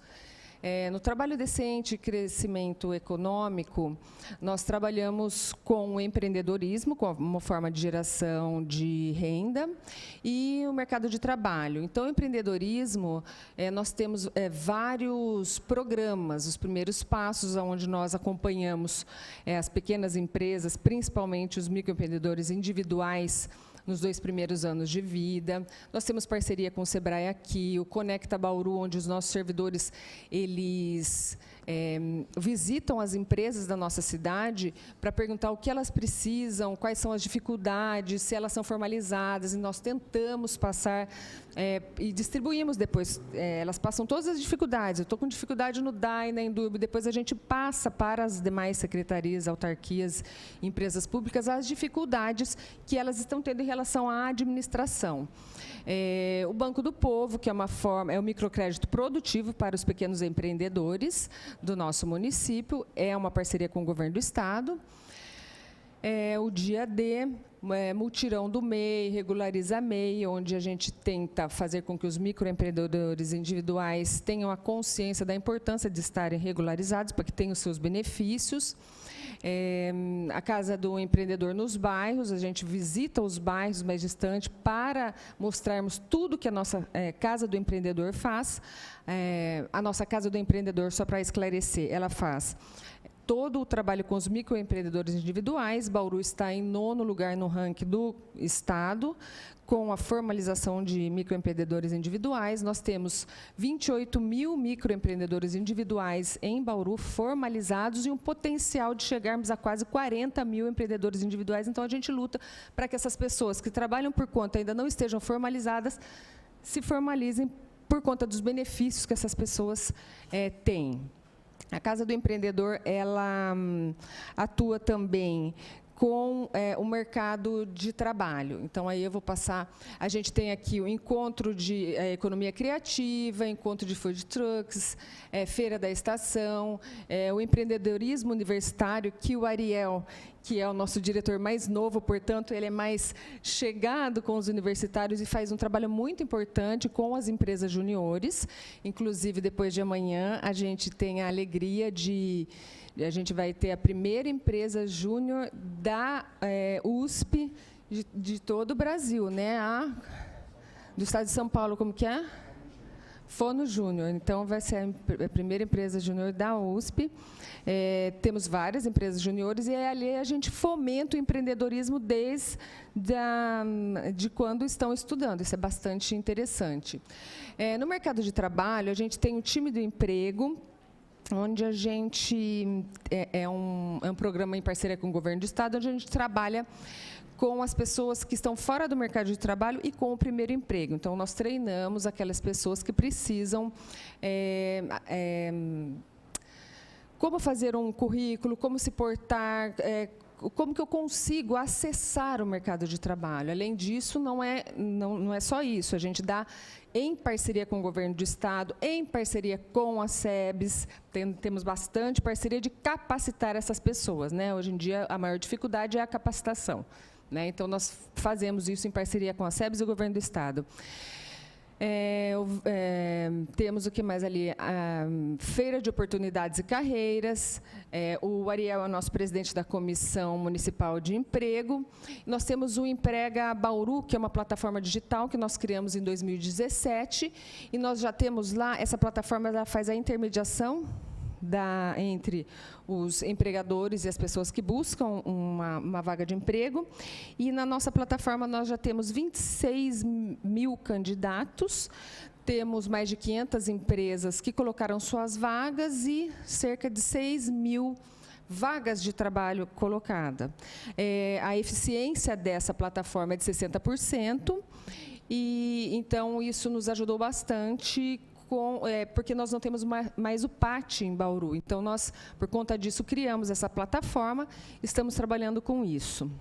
No trabalho decente e crescimento econômico, nós trabalhamos com o empreendedorismo, como forma de geração de renda, e o mercado de trabalho. Então, o empreendedorismo, nós temos vários programas, os primeiros passos, onde nós acompanhamos as pequenas empresas, principalmente os microempreendedores individuais, nos 2 primeiros anos de vida. Nós temos parceria com o Sebrae aqui, o Conecta Bauru, onde os nossos servidores eles visitam as empresas da nossa cidade para perguntar o que elas precisam, quais são as dificuldades, se elas são formalizadas, e nós tentamos passar e distribuímos depois. Elas passam todas as dificuldades. Eu estou com dificuldade no DAI, na Indub, depois a gente passa para as demais secretarias, autarquias, empresas públicas, as dificuldades que elas estão tendo em relação à administração. O Banco do Povo, que é o microcrédito produtivo para os pequenos empreendedores do nosso município, é uma parceria com o governo do estado. O Dia D, Mutirão do MEI, Regulariza MEI, onde a gente tenta fazer com que os microempreendedores individuais tenham a consciência da importância de estarem regularizados, para que tenham os seus benefícios. A Casa do Empreendedor nos bairros, a gente visita os bairros mais distantes para mostrarmos tudo que a nossa Casa do Empreendedor faz. A nossa Casa do Empreendedor, só para esclarecer, ela faz todo o trabalho com os microempreendedores individuais. Bauru está em 9º lugar no ranking do estado, com a formalização de microempreendedores individuais. Nós temos 28 mil microempreendedores individuais em Bauru formalizados e um potencial de chegarmos a quase 40 mil empreendedores individuais. Então, a gente luta para que essas pessoas que trabalham por conta ainda não estejam formalizadas, se formalizem por conta dos benefícios que essas pessoas têm. A Casa do Empreendedor ela atua também com o mercado de trabalho. Então, aí eu vou passar... A gente tem aqui o encontro de economia criativa, encontro de food trucks, feira da estação, o empreendedorismo universitário, que o Ariel, que é o nosso diretor mais novo, portanto, ele é mais chegado com os universitários e faz um trabalho muito importante com as empresas juniores. Inclusive, depois de amanhã, a gente tem a alegria de... A gente vai ter a primeira empresa júnior da USP de todo o Brasil, né? Do Estado de São Paulo, como que é? Fono Júnior. Então, vai ser a primeira empresa júnior da USP. Temos várias empresas júniores e ali a gente fomenta o empreendedorismo desde de quando estão estudando. Isso é bastante interessante. No mercado de trabalho, a gente tem o time do emprego, onde a gente é um programa em parceria com o governo do estado, onde a gente trabalha com as pessoas que estão fora do mercado de trabalho e com o primeiro emprego. Então, nós treinamos aquelas pessoas que precisam como fazer um currículo, como se portar, como que eu consigo acessar o mercado de trabalho. Além disso, não é só isso, a gente dá em parceria com o governo do estado, em parceria com a SEBS, temos bastante parceria de capacitar essas pessoas, né? Hoje em dia, a maior dificuldade é a capacitação, né? Então, nós fazemos isso em parceria com a SEBS e o governo do estado. Temos o que mais ali? A Feira de Oportunidades e Carreiras. O Ariel é o nosso presidente da Comissão Municipal de Emprego. Nós temos o Emprega Bauru, que é uma plataforma digital que nós criamos em 2017. E nós já temos lá, essa plataforma ela faz a intermediação entre os empregadores e as pessoas que buscam uma vaga de emprego. E na nossa plataforma nós já temos 26 mil candidatos, temos mais de 500 empresas que colocaram suas vagas e cerca de 6 mil vagas de trabalho colocada. A eficiência dessa plataforma é de 60%, e então isso nos ajudou bastante, porque nós não temos mais o PAT em Bauru. Então, nós, por conta disso, criamos essa plataforma, estamos trabalhando com isso.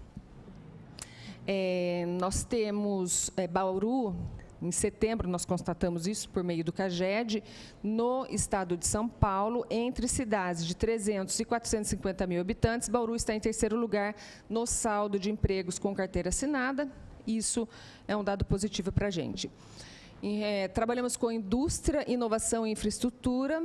Nós temos Bauru, em setembro, nós constatamos isso por meio do CAGED, no estado de São Paulo, entre cidades de 300 e 450 mil habitantes, Bauru está em terceiro lugar no saldo de empregos com carteira assinada. Isso é um dado positivo para a gente. Trabalhamos com indústria, inovação e infraestrutura.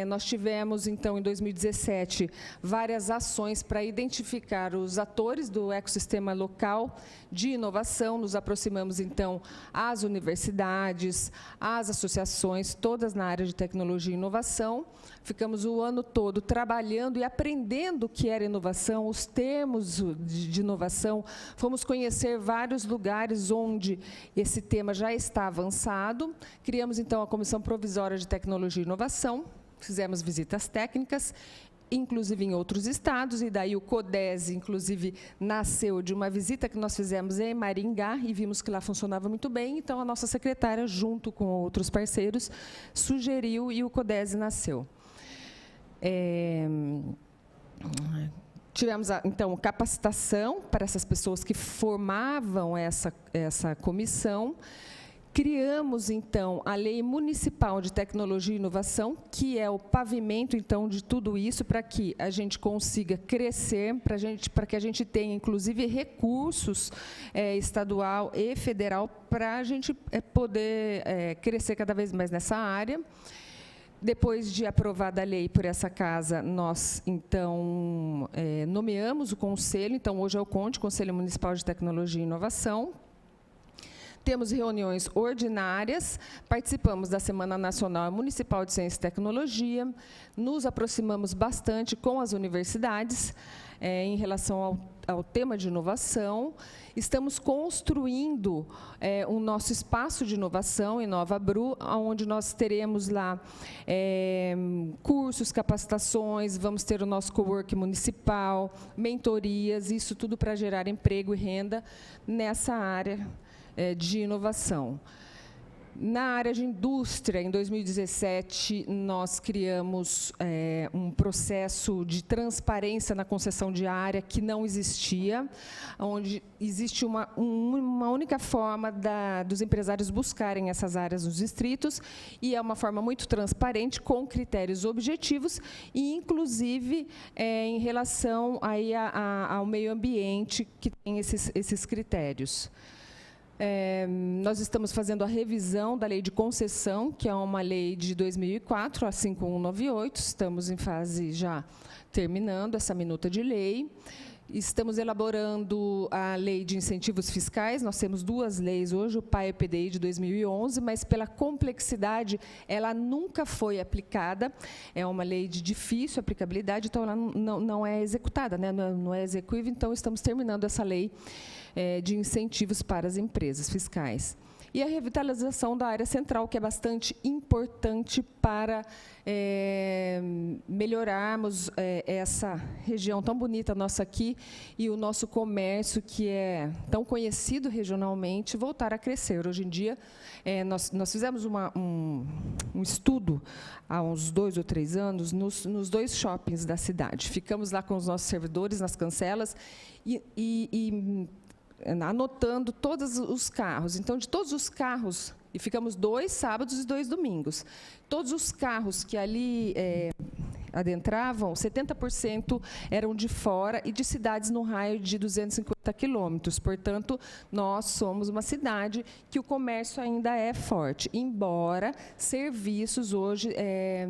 Nós tivemos, então, em 2017, várias ações para identificar os atores do ecossistema local de inovação. Nos aproximamos, então, às universidades, às associações, todas na área de tecnologia e inovação. Ficamos o ano todo trabalhando e aprendendo o que era inovação, os termos de inovação. Fomos conhecer vários lugares onde esse tema já está avançado. Criamos, então, a Comissão Provisória de Tecnologia e Inovação. Fizemos visitas técnicas, inclusive em outros estados, e daí o CODES, inclusive, nasceu de uma visita que nós fizemos em Maringá, e vimos que lá funcionava muito bem, então a nossa secretária, junto com outros parceiros, sugeriu e o CODES nasceu. Tivemos, então, capacitação para essas pessoas que formavam essa comissão. Criamos, então, a Lei Municipal de Tecnologia e Inovação, que é o pavimento, então, de tudo isso, para que a gente consiga crescer, para que a gente tenha, inclusive, recursos estadual e federal para a gente poder crescer cada vez mais nessa área. Depois de aprovada a lei por essa casa, nós, então, nomeamos o conselho. Então, hoje é o CONTE, Conselho Municipal de Tecnologia e Inovação. Temos reuniões ordinárias, participamos da Semana Nacional Municipal de Ciência e Tecnologia, nos aproximamos bastante com as universidades em relação ao tema de inovação. Estamos construindo o nosso espaço de inovação em Nova Bru, onde nós teremos lá cursos, capacitações, vamos ter o nosso cowork municipal, mentorias, isso tudo para gerar emprego e renda nessa área de inovação. Na área de indústria, em 2017, nós criamos um processo de transparência na concessão de área que não existia, onde existe uma única forma dos empresários buscarem essas áreas nos distritos, e é uma forma muito transparente, com critérios objetivos, e, inclusive, em relação aí ao meio ambiente, que tem esses critérios. Nós estamos fazendo a revisão da lei de concessão, que é uma lei de 2004, a 5198, estamos em fase já terminando essa minuta de lei. Estamos elaborando a lei de incentivos fiscais. Nós temos 2 leis hoje, o PAE e o PDI de 2011, mas pela complexidade, ela nunca foi aplicada. É uma lei de difícil aplicabilidade, então ela não é executada, né? Não é execuível, então estamos terminando essa lei de incentivos para as empresas fiscais. E a revitalização da área central, que é bastante importante para melhorarmos essa região tão bonita nossa aqui e o nosso comércio, que é tão conhecido regionalmente, voltar a crescer. Hoje em dia, nós fizemos um estudo há uns 2 ou 3 anos nos 2 shoppings da cidade. Ficamos lá com os nossos servidores nas cancelas e anotando todos os carros. Então, de todos os carros, e ficamos 2 sábados e 2 domingos, todos os carros que ali adentravam, 70% eram de fora e de cidades no raio de 250 quilômetros. Portanto, nós somos uma cidade que o comércio ainda é forte, embora serviços hoje é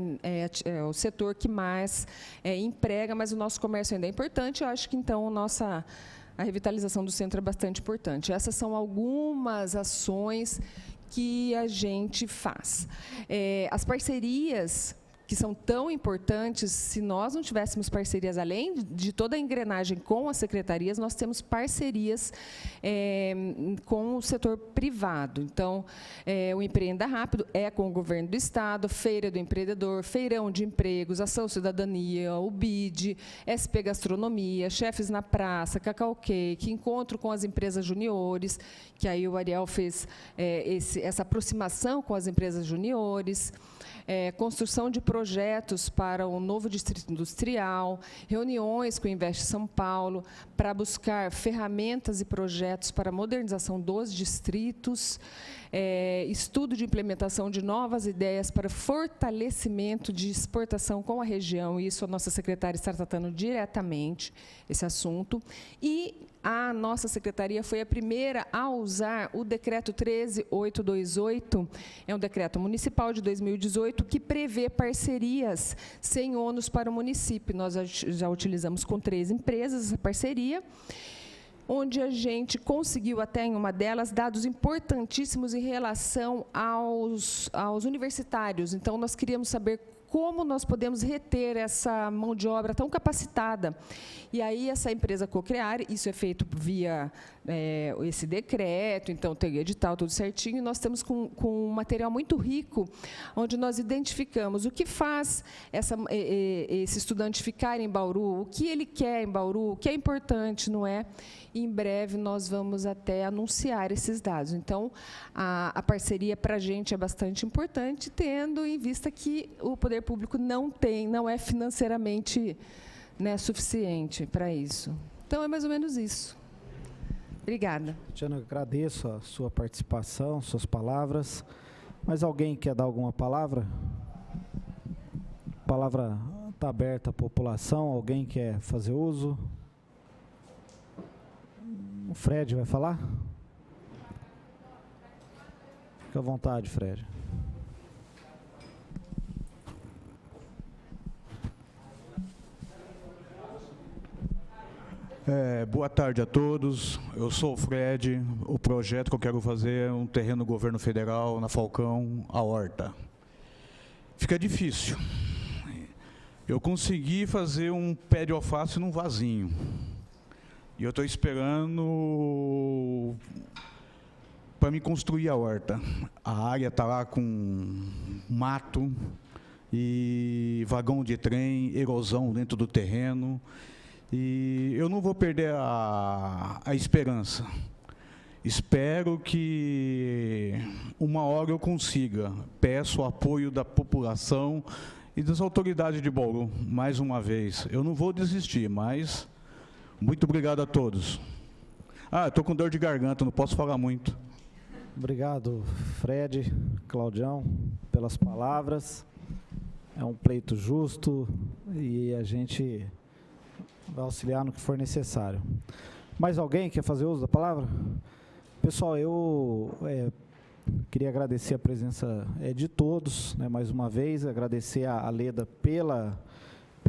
o setor que mais emprega, mas o nosso comércio ainda é importante. Eu acho que, então, a revitalização do centro é bastante importante. Essas são algumas ações que a gente faz. As parcerias, que são tão importantes, se nós não tivéssemos parcerias, além de toda a engrenagem com as secretarias, nós temos parcerias com o setor privado. Então, o Empreenda Rápido é com o governo do Estado, Feira do Empreendedor, Feirão de Empregos, Ação Cidadania, o BID, SP Gastronomia, Chefes na Praça, Cacau Cake, encontro com as empresas juniores, que aí o Ariel fez essa aproximação com as empresas juniores, construção de projetos para o novo distrito industrial, reuniões com o Invest São Paulo, para buscar ferramentas e projetos para a modernização dos distritos, estudo de implementação de novas ideias para fortalecimento de exportação com a região, isso a nossa secretária está tratando diretamente, esse assunto, e a nossa secretaria foi a primeira a usar o decreto 13828, é um decreto municipal de 2018, que prevê parcerias sem ônus para o município. Nós já utilizamos com 3 empresas essa parceria, onde a gente conseguiu até em uma delas dados importantíssimos em relação aos universitários. Então, nós queríamos saber como nós podemos reter essa mão de obra tão capacitada. E aí, essa empresa Cocrear, isso é feito via esse decreto, então tem edital tudo certinho, e nós estamos com um material muito rico, onde nós identificamos o que faz esse estudante ficar em Bauru, o que ele quer em Bauru, o que é importante, não é? E, em breve, nós vamos até anunciar esses dados. Então, a parceria para a gente é bastante importante, tendo em vista que o poder público não é financeiramente suficiente para isso. Então, é mais ou menos isso. Obrigada. Tatiana, eu agradeço a sua participação, suas palavras. Mais alguém quer dar alguma palavra? A palavra está aberta à população. Alguém quer fazer uso? O Fred vai falar? Fica à vontade, Fred. Boa tarde a todos. Eu sou o Fred. O projeto que eu quero fazer é um terreno do governo federal, na Falcão, a Horta. Fica difícil. Eu consegui fazer um pé de alface num vasinho. E eu estou esperando para me construir a horta. A área está lá com mato e vagão de trem, erosão dentro do terreno. E eu não vou perder a esperança. Espero que uma hora eu consiga. Peço o apoio da população e das autoridades de Bauru, mais uma vez. Eu não vou desistir, mas muito obrigado a todos. Estou com dor de garganta, não posso falar muito. Obrigado, Fred, Claudião, pelas palavras. É um pleito justo e a gente vai auxiliar no que for necessário. Mais alguém quer fazer uso da palavra? Pessoal, eu queria agradecer a presença de todos, mais uma vez, agradecer a Leda pela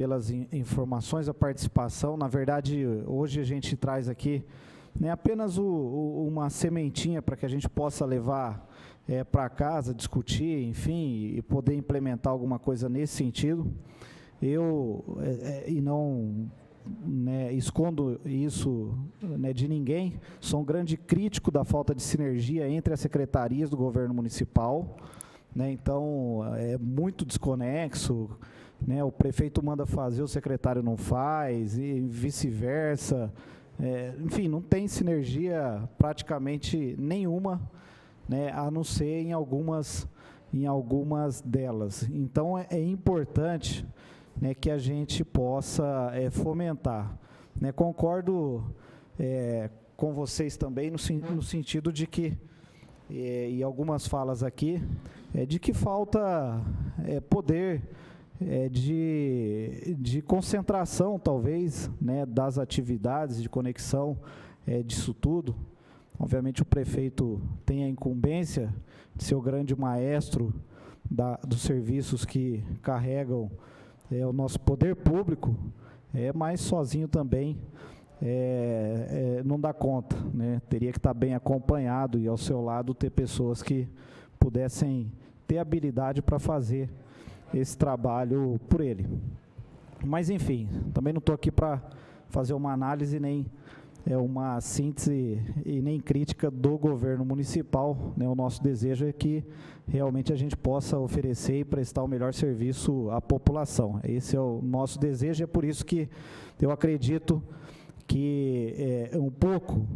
pelas informações, a participação. Na verdade, hoje a gente traz aqui, né, apenas uma sementinha para que a gente possa levar para casa, discutir, enfim, e poder implementar alguma coisa nesse sentido. Eu, e não, né, escondo isso, né, de ninguém, sou um grande crítico da falta de sinergia entre as secretarias do governo municipal, né, então é muito desconexo, né, o prefeito manda fazer, o secretário não faz, e vice-versa, enfim, não tem sinergia praticamente nenhuma, né, a não ser em algumas delas. Então, é importante, né, que a gente possa fomentar. Né, concordo com vocês também no sentido de que, e algumas falas aqui, de que falta poder de concentração, talvez, né, das atividades, de conexão disso tudo. Obviamente, o prefeito tem a incumbência de ser o grande maestro dos serviços que carregam o nosso poder público, mas sozinho também não dá conta, né? Teria que estar bem acompanhado e ao seu lado ter pessoas que pudessem ter habilidade para fazer esse trabalho por ele. Mas, enfim, também não estou aqui para fazer uma análise nem uma síntese e nem crítica do governo municipal, né? O nosso desejo é que realmente a gente possa oferecer e prestar o melhor serviço à população. Esse é o nosso desejo, é por isso que eu acredito que um pouco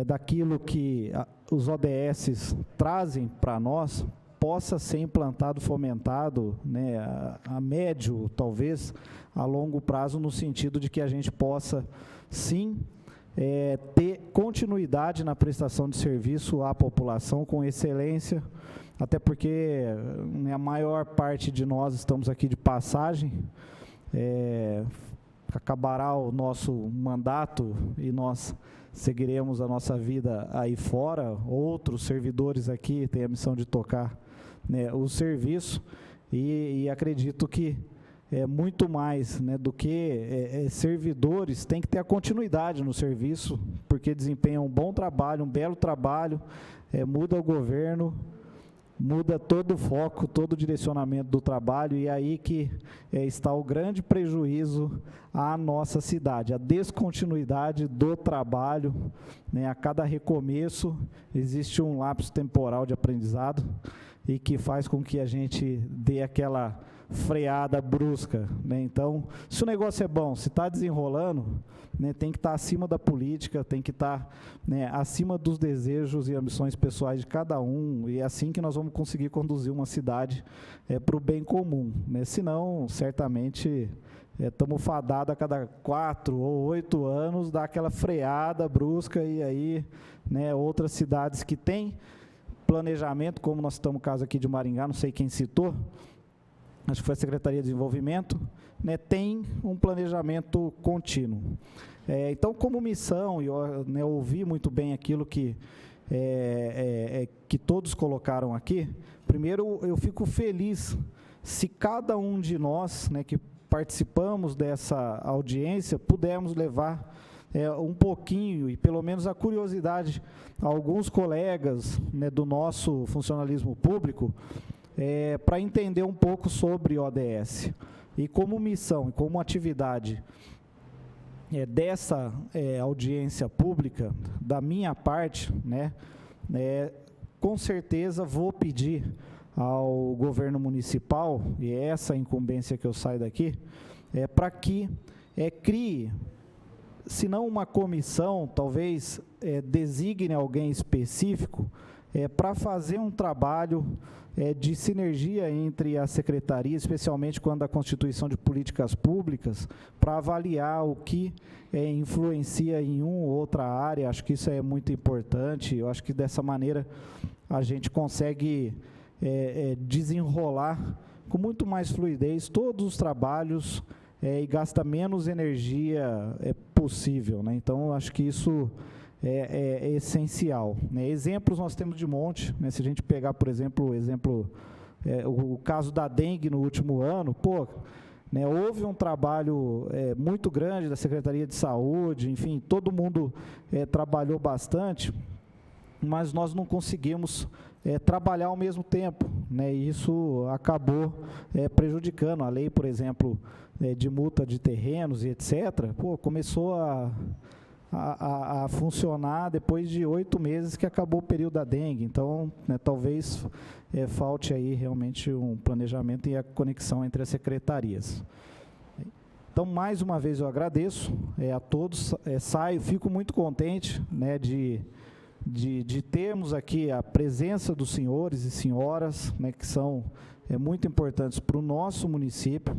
daquilo que os ODS trazem para nós possa ser implantado, fomentado, né, a médio, talvez, a longo prazo, no sentido de que a gente possa, sim, ter continuidade na prestação de serviço à população com excelência, até porque, né, a maior parte de nós estamos aqui de passagem, acabará o nosso mandato e nós seguiremos a nossa vida aí fora. Outros servidores aqui têm a missão de tocar, né, o serviço, e acredito que muito mais, né, do que servidores, tem que ter a continuidade no serviço, porque desempenham um bom trabalho, um belo trabalho, muda o governo, muda todo o foco, todo o direcionamento do trabalho, e aí que está o grande prejuízo à nossa cidade, a descontinuidade do trabalho, né, a cada recomeço existe um lapso temporal de aprendizado, e que faz com que a gente dê aquela freada brusca, né? Então, se o negócio é bom, se está desenrolando, né, tem que estar acima da política, tem que estar, né, acima dos desejos e ambições pessoais de cada um, e é assim que nós vamos conseguir conduzir uma cidade para o bem comum, né? Senão, certamente, estamos fadados a cada 4 ou 8 anos, dar aquela freada brusca, e aí, né, outras cidades que têm planejamento, como nós estamos no caso aqui de Maringá, não sei quem citou, acho que foi a Secretaria de Desenvolvimento, né, tem um planejamento contínuo. Então, como missão, eu, né, ouvi muito bem aquilo que todos colocaram aqui. Primeiro, eu fico feliz se cada um de nós, né, que participamos dessa audiência, pudermos levar um pouquinho, e pelo menos a curiosidade, a alguns colegas, né, do nosso funcionalismo público, para entender um pouco sobre ODS. E como missão, e como atividade dessa audiência pública, da minha parte, né, com certeza vou pedir ao governo municipal, e é essa a incumbência que eu saio daqui, para que crie, se não uma comissão, talvez designe alguém específico para fazer um trabalho de sinergia entre a secretaria, especialmente quando a constituição de políticas públicas, para avaliar o que influencia em uma ou outra área. Acho que isso é muito importante. Eu acho que dessa maneira a gente consegue desenrolar com muito mais fluidez todos os trabalhos e gasta menos energia possível, né? Então, acho que isso é essencial, né? Exemplos nós temos de monte, né? Se a gente pegar, por exemplo, o caso da dengue no último ano, né? Houve um trabalho muito grande da Secretaria de Saúde, enfim, todo mundo trabalhou bastante, mas nós não conseguimos trabalhar ao mesmo tempo, né? E isso acabou prejudicando. A lei, por exemplo, de multa de terrenos e etc., começou a funcionar depois de 8 meses que acabou o período da dengue. Então, né, talvez falte aí realmente um planejamento e a conexão entre as secretarias. Então, mais uma vez eu agradeço a todos, fico muito contente, né, de termos aqui a presença dos senhores e senhoras, né, que são muito importantes para o nosso município,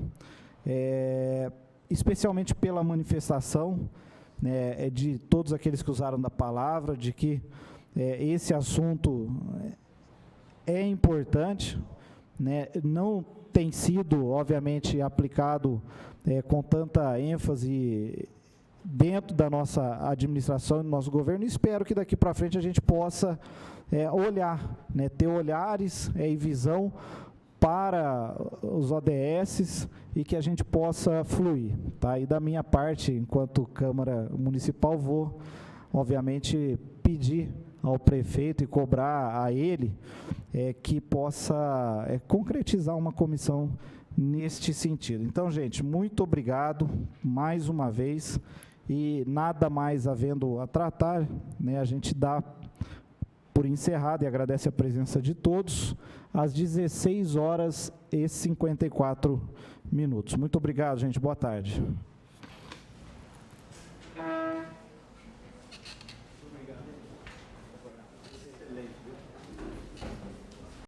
especialmente pela manifestação, né, de todos aqueles que usaram da palavra, de que esse assunto é importante, né, não tem sido, obviamente, aplicado com tanta ênfase dentro da nossa administração e do nosso governo. Espero que daqui para frente a gente possa olhar, né, ter olhares e visão para os ODS e que a gente possa fluir, tá? E da minha parte, enquanto Câmara Municipal, vou, obviamente, pedir ao prefeito e cobrar a ele que possa concretizar uma comissão neste sentido. Então, gente, muito obrigado mais uma vez, e nada mais havendo a tratar, né, a gente dá por encerrado e agradece a presença de todos, às 16h54. Muito obrigado, gente. Boa tarde.